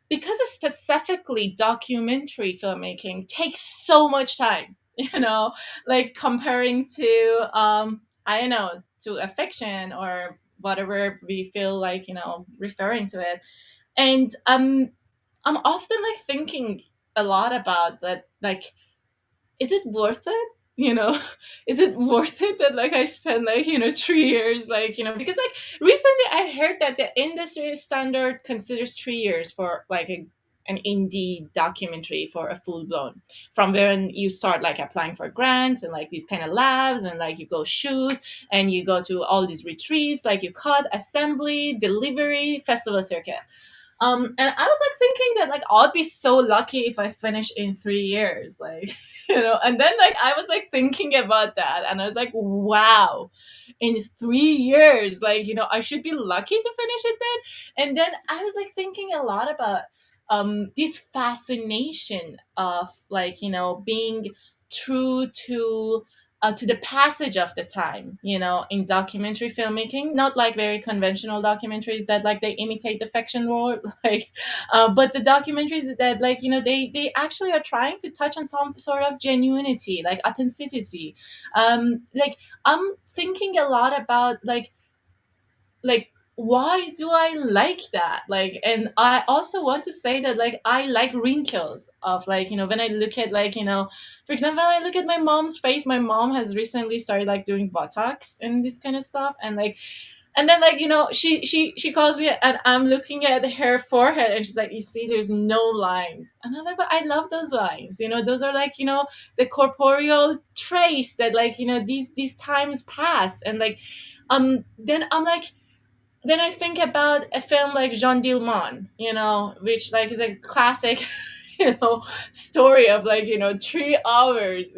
because specifically documentary filmmaking takes so much time, like comparing to I don't know, to a fiction or whatever we feel like, referring to it. And I'm often like thinking a lot about that, like, is it worth it? Is it worth it that like I spent like 3 years, like, because like recently I heard that the industry standard considers 3 years for like an indie documentary for a full blown, from when you start like applying for grants and like these kind of labs, and like you go shoot and you go to all these retreats, like you cut assembly, delivery, festival circuit. And I was like thinking that like I'd be so lucky if I finish in 3 years, like And then like I was like thinking about that, and I was like, wow, in 3 years, like I should be lucky to finish it then. And then I was like thinking a lot about this fascination of like being true to the passage of the time, in documentary filmmaking, not like very conventional documentaries that like they imitate the fiction world, like, but the documentaries that like they actually are trying to touch on some sort of genuinity, like authenticity. Like I'm thinking a lot about like why do I like that? Like, and I also want to say that like I like wrinkles of like when I look at like for example, I look at my mom's face. My mom has recently started like doing Botox and this kind of stuff, and like and then like she calls me and I'm looking at her forehead and she's like, you see, there's no lines. And I'm like, but I love those lines. Those are like the corporeal trace that like these times pass. And like then I'm like, then I think about a film like Jean Dillman, which like is a classic, story of like 3 hours,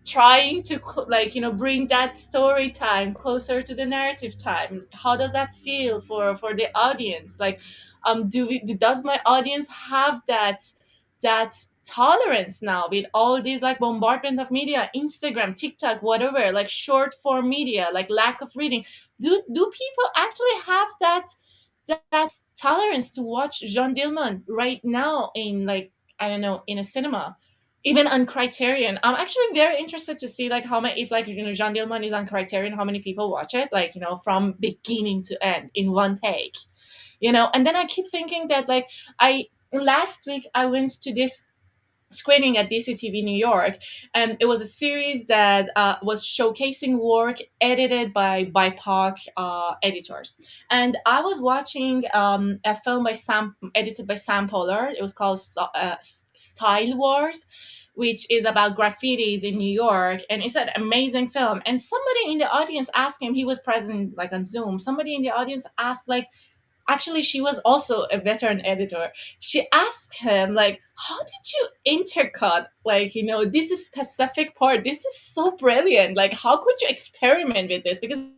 trying to like bring that story time closer to the narrative time. How does that feel for the audience? Like, does my audience have that tolerance now with all these like bombardment of media, Instagram, TikTok, whatever, like short form media, like lack of reading? Do people actually have that tolerance to watch Jean Dillman right now in like, I don't know, in a cinema, even on Criterion? I'm actually very interested to see like how many, if like Jean Dillman is on Criterion, how many people watch it, like from beginning to end in one take. And then I keep thinking that like I last week I went to this screening at DCTV New York, and it was a series that was showcasing work edited by BIPOC editors. And I was watching a film edited by Sam Pollard. It was called Style Wars, which is about graffitis in New York, and it's an amazing film. And somebody in the audience asked him, he was present like on Zoom. Somebody in the audience asked like, actually she was also a veteran editor, she asked him like, how did you intercut like this specific part? This is so brilliant, like how could you experiment with this? Because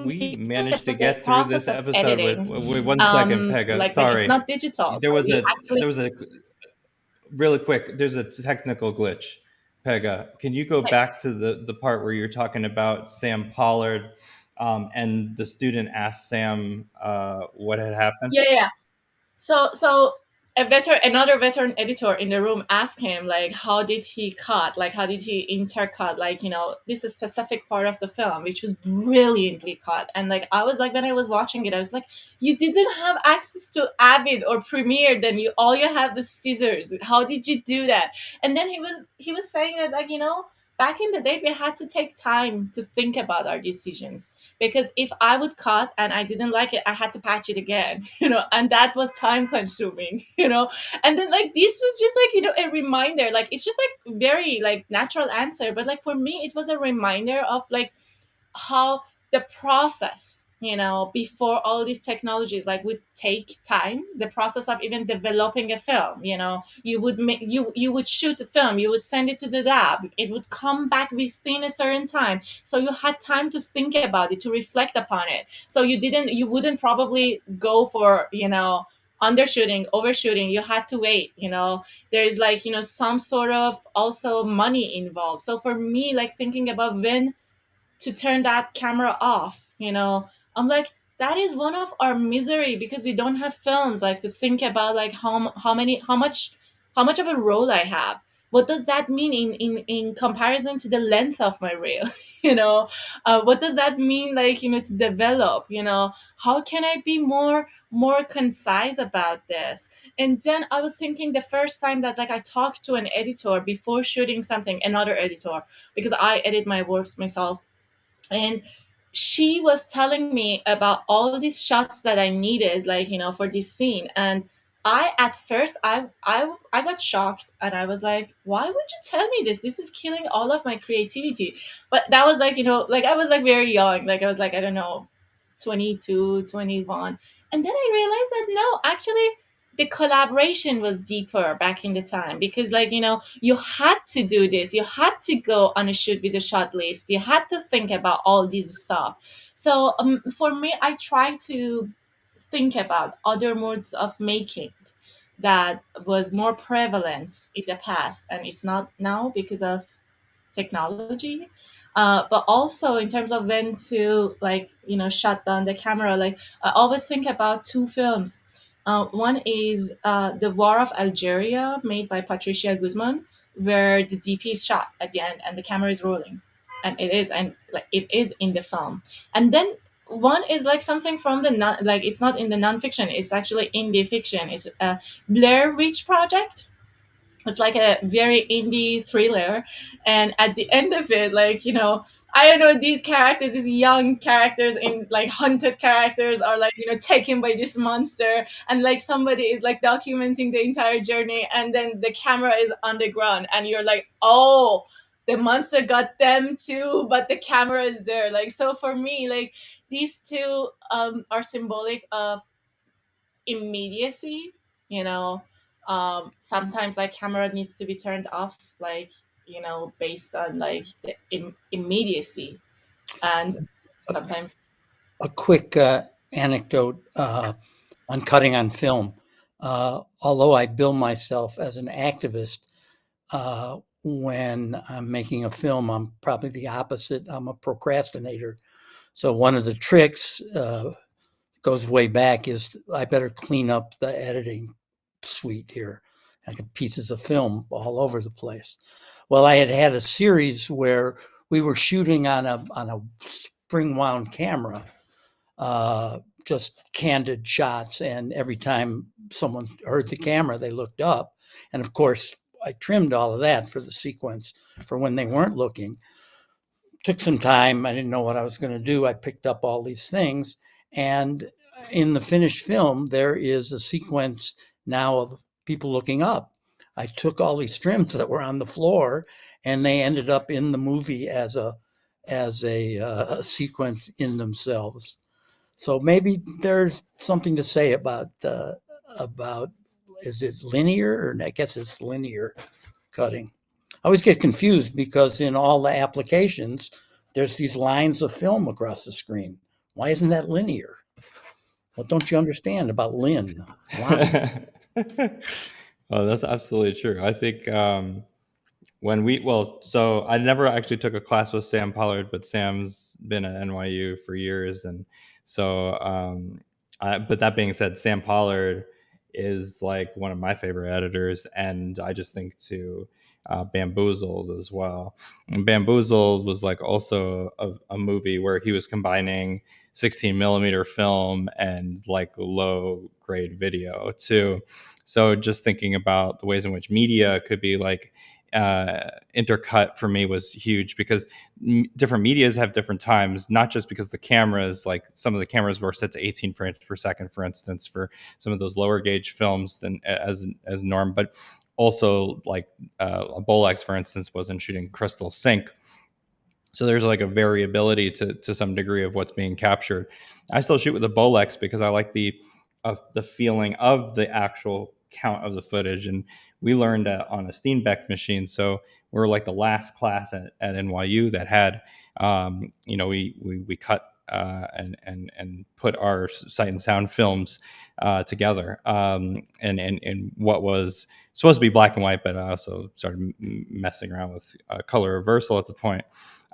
We managed to the get through this process of episode with editing, 1 second, Pegah. like it's Sorry, not digital, there so was you a actually. there was a really quick. There's a technical glitch. Pegah, can you go back to the part where you're talking about Sam Pollard, and the student asked Sam what had happened? Yeah. So another veteran editor in the room asked him like, how did he cut? Like, how did he intercut? Like, this is a specific part of the film, which was brilliantly cut. And like, I was like, when I was watching it, I was like, you didn't have access to Avid or Premiere, then all you had was scissors. How did you do that? And then he was saying that like, back in the day, we had to take time to think about our decisions, because if I would cut and I didn't like it, I had to patch it again, and that was time consuming, And then like this was just like, a reminder, like it's just like very like natural answer, but like for me it was a reminder of like how the process, before all these technologies like would take time. The process of even developing a film, you would make you would shoot a film, you would send it to the lab, it would come back within a certain time, so you had time to think about it, to reflect upon it. So you wouldn't probably go for undershooting, overshooting. You had to wait, there's like some sort of also money involved. So for me, like thinking about when to turn that camera off, I'm like, that is one of our misery, because we don't have films like to think about like how much of a role I have. What does that mean in comparison to the length of my reel? What does that mean, like to develop? How can I be more concise about this? And then I was thinking, the first time that like I talked to an editor before shooting something, another editor, because I edit my works myself, and she was telling me about all these shots that I needed, like, for this scene. And I, at first, I got shocked, and I was like, why would you tell me this? This is killing all of my creativity. But that was like, like I was like very young, like I was like, I don't know, 22, 21. And then I realized that no, actually, the collaboration was deeper back in the time, because like, you had to do this, you had to go on a shoot with a shot list, you had to think about all this stuff. So for me, I try to think about other modes of making that was more prevalent in the past, and it's not now because of technology. But also in terms of when to, like, shut down the camera, like I always think about two films. One is The War of Algeria, made by Patricia Guzman, where the DP is shot at the end and the camera is rolling, and it is in the film. And then one is like something from the like, it's not in the nonfiction, it's actually in the fiction. It's a Blair Witch Project. It's like a very indie thriller, and at the end of it, like, I don't know, these characters, these young characters, in like hunted characters, are like, taken by this monster, and like somebody is like documenting the entire journey, and then the camera is on the ground, and you're like, oh, the monster got them too, but the camera is there. Like, so for me, like, these two are symbolic of immediacy. you know Sometimes like camera needs to be turned off, like, based on like the immediacy. And sometimes. A quick anecdote on cutting on film. Although I bill myself as an activist, when I'm making a film, I'm probably the opposite. I'm a procrastinator. So one of the tricks goes way back is I better clean up the editing suite here. I got pieces of film all over the place. Well, I had a series where we were shooting on a spring wound camera, just candid shots. And every time someone heard the camera, they looked up. And of course, I trimmed all of that for the sequence for when they weren't looking. Took some time. I didn't know what I was going to do. I picked up all these things. And in the finished film, there is a sequence now of people looking up. I took all these trims that were on the floor, and they ended up in the movie as a sequence in themselves. So maybe there's something to say about is it linear, or I guess it's linear cutting. I always get confused because in all the applications, there's these lines of film across the screen. Why isn't that linear? What don't you understand about Lin? Line. Oh, that's absolutely true. I think so I never actually took a class with Sam Pollard, but Sam's been at NYU for years, and so but that being said, Sam Pollard is like one of my favorite editors, and I just think to Bamboozled as well. And Bamboozled was like also a movie where he was combining 16 millimeter film and like low grade video too. So just thinking about the ways in which media could be like intercut for me was huge, because different medias have different times, not just because the cameras, like some of the cameras were set to 18 frames per second, for instance, for some of those lower gauge films than as norm, but also like a Bolex, for instance, wasn't shooting crystal sync. So there's like a variability to some degree of what's being captured. I still shoot with a Bolex because I like the feeling of the actual count of the footage. And we learned that on a Steenbeck machine. So we're like the last class at NYU that had, we cut and put our sight and sound films together. And what was supposed to be black and white, but I also started messing around with color reversal at the point.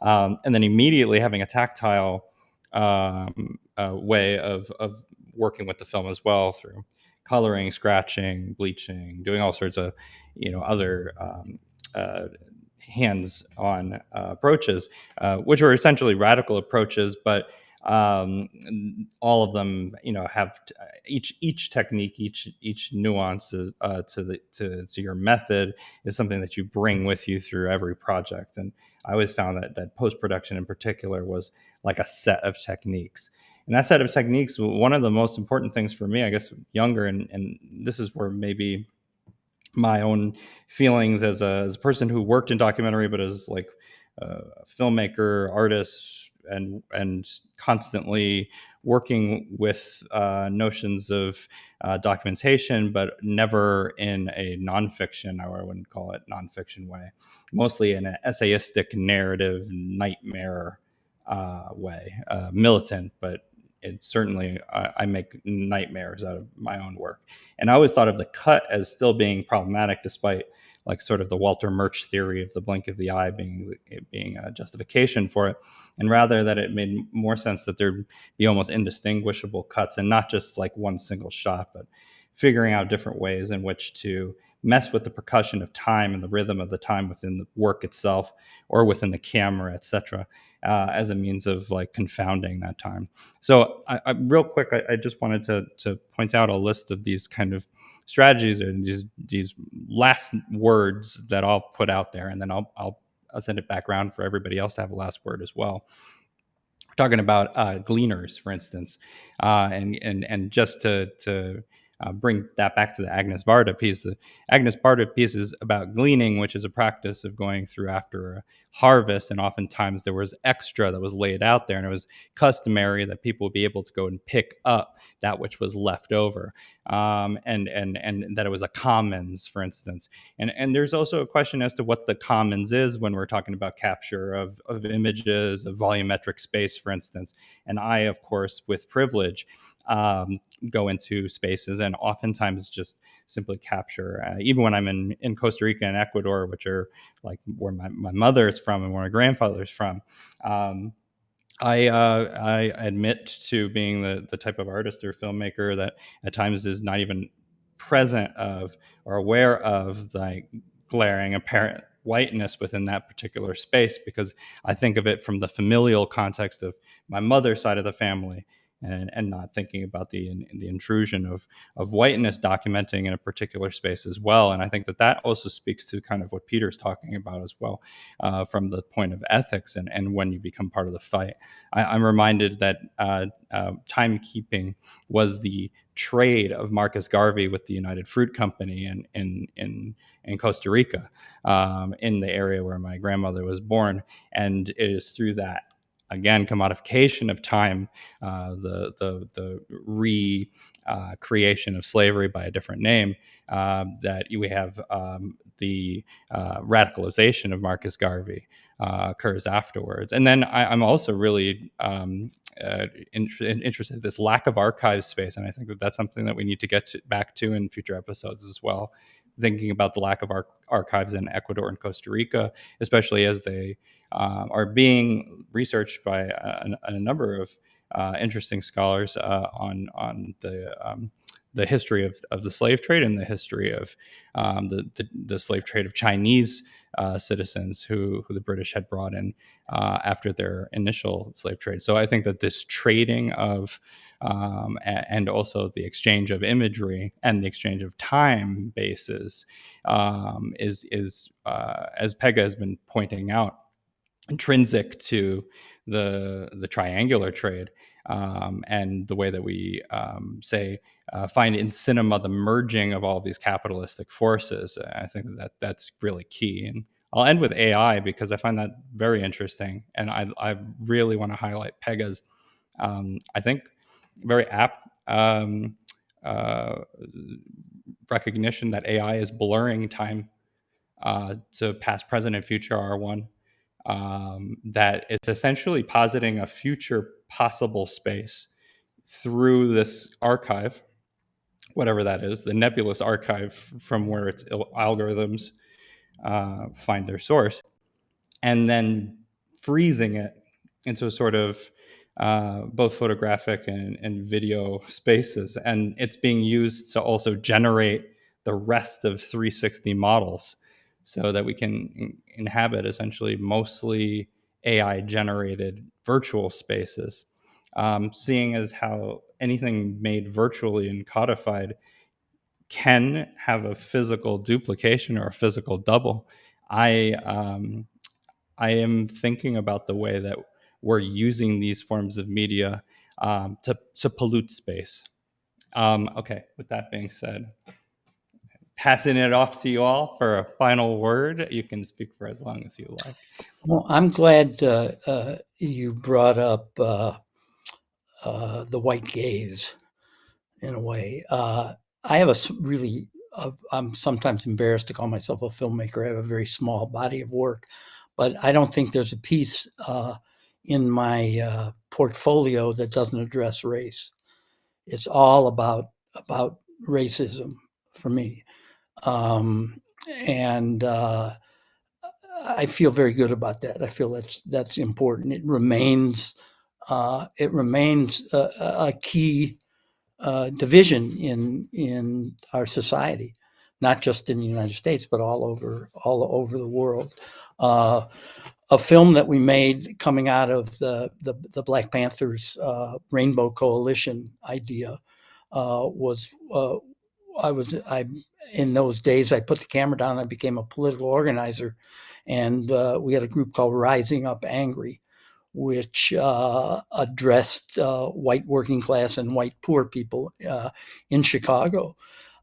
And then immediately having a tactile way of working with the film as well, through coloring, scratching, bleaching, doing all sorts of other hands-on approaches, which were essentially radical approaches, but all of them, have each technique, each nuance to your method is something that you bring with you through every project. And I always found that post production in particular was like a set of techniques. And that set of techniques, one of the most important things for me, I guess, younger, and this is where maybe my own feelings as a person who worked in documentary, but as like a filmmaker, artist, and constantly working with notions of documentation, but never in a nonfiction, or I wouldn't call it nonfiction way, mostly in an essayistic narrative nightmare way, militant, but it certainly I make nightmares out of my own work. And I always thought of the cut as still being problematic, despite like sort of the Walter Murch theory of the blink of the eye being a justification for it. And rather that it made more sense that there'd be almost indistinguishable cuts and not just like one single shot, but figuring out different ways in which to mess with the percussion of time and the rhythm of the time within the work itself or within the camera, etc., as a means of like confounding that time. So, real quick, I just wanted to point out a list of these kind of strategies or these last words that I'll put out there, and then I'll send it back around for everybody else to have a last word as well. We're talking about gleaners, for instance, and just to bring that back to the Agnes Varda piece. The Agnes Varda piece is about gleaning, which is a practice of going through after a harvest, and oftentimes there was extra that was laid out there, and it was customary that people would be able to go and pick up that which was left over, and that it was a commons, for instance. And there's also a question as to what the commons is when we're talking about capture of images, of volumetric space, for instance. And I, of course, with privilege, go into spaces and oftentimes just simply capture, even when I'm in Costa Rica and Ecuador, which are like where my mother is from and where my grandfather is from. I admit to being the type of artist or filmmaker that at times is not even present of or aware of like glaring apparent whiteness within that particular space, because I think of it from the familial context of my mother's side of the family, and not thinking about the intrusion of whiteness documenting in a particular space as well. And I think that also speaks to kind of what Peter's talking about as well, from the point of ethics and when you become part of the fight. I'm reminded that timekeeping was the trade of Marcus Garvey with the United Fruit Company in Costa Rica, in the area where my grandmother was born. And it is through that, again, commodification of time, the creation of slavery by a different name, that we have the radicalization of Marcus Garvey occurs afterwards. And then I'm also really interested in this lack of archive space, and I think that's something that we need to get back to in future episodes as well. Thinking about the lack of archives in Ecuador and Costa Rica, especially as they are being researched by a number of interesting scholars on the history of the slave trade and the history of the slave trade of Chinese citizens who the British had brought in after their initial slave trade. So I think that this trading of and also the exchange of imagery and the exchange of time bases is as Pegah has been pointing out, intrinsic to the triangular trade, and the way that we find in cinema the merging of all of these capitalistic forces. I think that's really key. And I'll end with AI because I find that very interesting, and I really want to highlight Pegah's I think very apt recognition that AI is blurring time to past, present, and future are one. That it's essentially positing a future possible space through this archive, whatever that is, the nebulous archive from where its algorithms find their source, and then freezing it into a sort of both photographic and video spaces. And it's being used to also generate the rest of 360 models so that we can inhabit essentially mostly AI generated virtual spaces. seeing as how anything made virtually and codified can have a physical duplication or a physical double. I am thinking about the way that we're using these forms of media to pollute space. Okay, with that being said, passing it off to you all for a final word. You can speak for as long as you like. Well, I'm glad you brought up the white gaze in a way. I have I'm sometimes embarrassed to call myself a filmmaker. I have a very small body of work, but I don't think there's a piece in my portfolio that doesn't address race. It's all about racism for me, and I feel very good about that. I feel that's important. It remains a key division in our society, not just in the United States, but all over the world. A film that we made coming out of the Black Panthers Rainbow Coalition idea was I in those days I put the camera down. I became a political organizer, and we had a group called Rising Up Angry, which addressed white working class and white poor people in Chicago.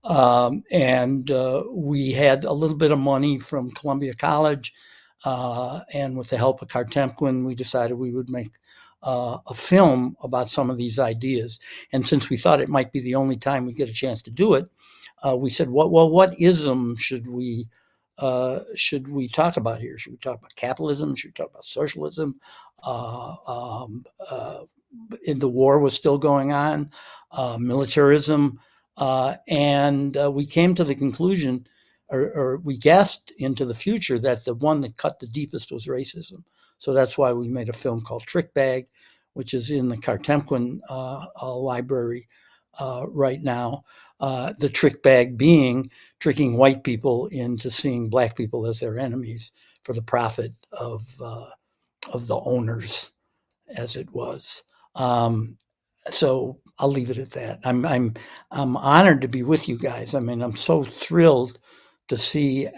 And we had a little bit of money from Columbia College, and with the help of Kartemquin, we decided we would make a film about some of these ideas. And since we thought it might be the only time we get a chance to do it, we said, what ism should we talk about here? Should we talk about capitalism? Should we talk about socialism? The war was still going on, militarism, and we came to the conclusion, or we guessed into the future, that the one that cut the deepest was racism. So that's why we made a film called Trick Bag, which is in the Kartemquin library right now. The trick bag being tricking white people into seeing black people as their enemies for the profit of the owners, as it was. So I'll leave it at that. I'm honored to be with you guys. I mean, I'm so thrilled to see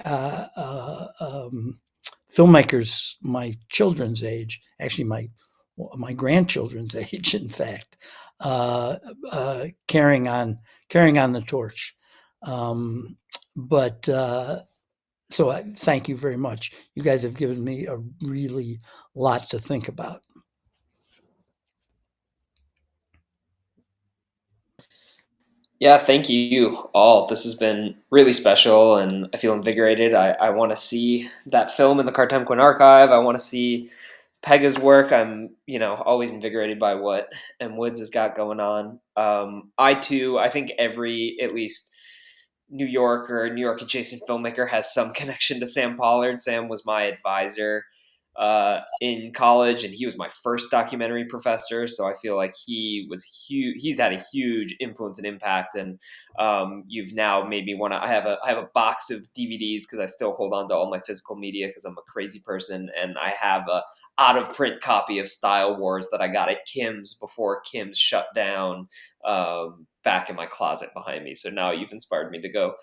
filmmakers my children's age, actually my grandchildren's age, in fact, carrying on the torch. But so thank you very much. You guys have given me a really lot to think about. Yeah, thank you all. This has been really special, and I feel invigorated. I want to see that film in the Kartemquin archive. I want to see Pegah's work. I'm, always invigorated by what M. Woods has got going on. I too, I think every, at least New York or New York adjacent filmmaker has some connection to Sam Pollard. Sam was my advisor in college, and he was my first documentary professor. So I feel like he was huge. He's had a huge influence and impact. And you've now made me want to. I have a box of DVDs because I still hold on to all my physical media because I'm a crazy person, and I have a out of print copy of Style Wars that I got at Kim's before Kim's shut down. Back in my closet behind me. So now you've inspired me to go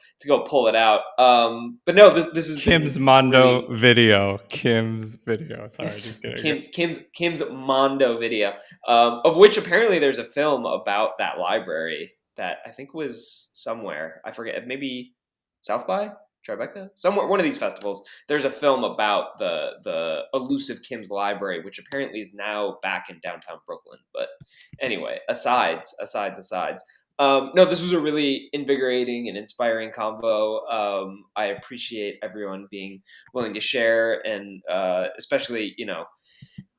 pull it out. But no, this has Kim's been Mondo really video. Kim's video. Sorry, just kidding. Kim's Mondo video, of which apparently there's a film about that library that I think was somewhere. I forget, maybe South by Tribeca, somewhere, one of these festivals. There's a film about the elusive Kim's library, which apparently is now back in downtown Brooklyn. But anyway, asides. No, this was a really invigorating and inspiring convo. I appreciate everyone being willing to share, and especially,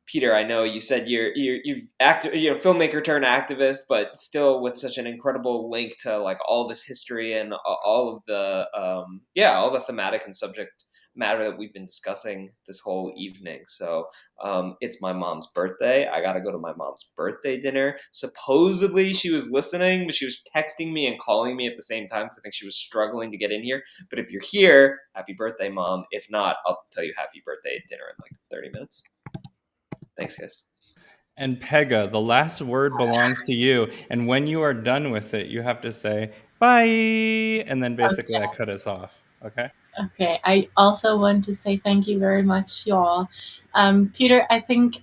Peter, I know you said filmmaker turned activist, but still with such an incredible link to like all this history and all of the all the thematic and subject matter that we've been discussing this whole evening. So it's my mom's birthday. I got to go to my mom's birthday dinner. Supposedly she was listening, but she was texting me and calling me at the same time because I think she was struggling to get in here. But if you're here, happy birthday, Mom. If not, I'll tell you happy birthday at dinner in like 30 minutes. Thanks, guys. And Pegah, the last word belongs to you. And when you are done with it, you have to say bye, and then basically that cut us off. Okay. Okay, I also want to say thank you very much, y'all. Peter, I think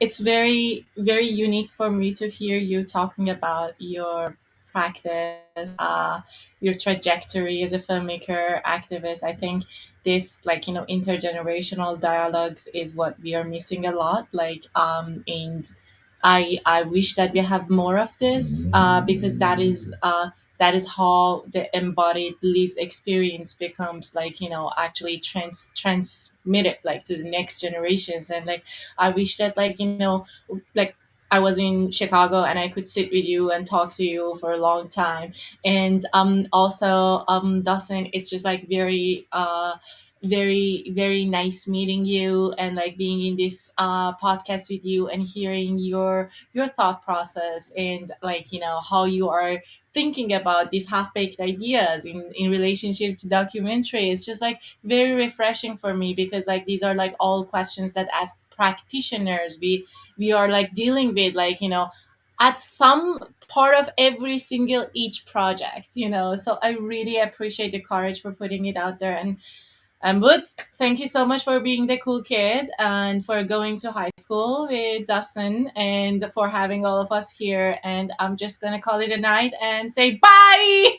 it's very, very unique for me to hear you talking about your practice, your trajectory as a filmmaker, activist. I think this, like, intergenerational dialogues is what we are missing a lot. And I wish that we have more of this, because that is how the embodied lived experience becomes, like, actually transmitted, like, to the next generations. And like, I wish that, like, like, I was in Chicago and I could sit with you and talk to you for a long time. And also, Dustin, it's just like very, very nice meeting you, and like being in this podcast with you and hearing your thought process, and like, how you are thinking about these half-baked ideas in relationship to documentary. It's just like very refreshing for me, because like these are like all questions that as practitioners we are like dealing with, like, at some part of every single each project. So I really appreciate the courage for putting it out there. And Woods, thank you so much for being the cool kid and for going to high school with Dustin, and for having all of us here. And I'm just gonna call it a night and say bye.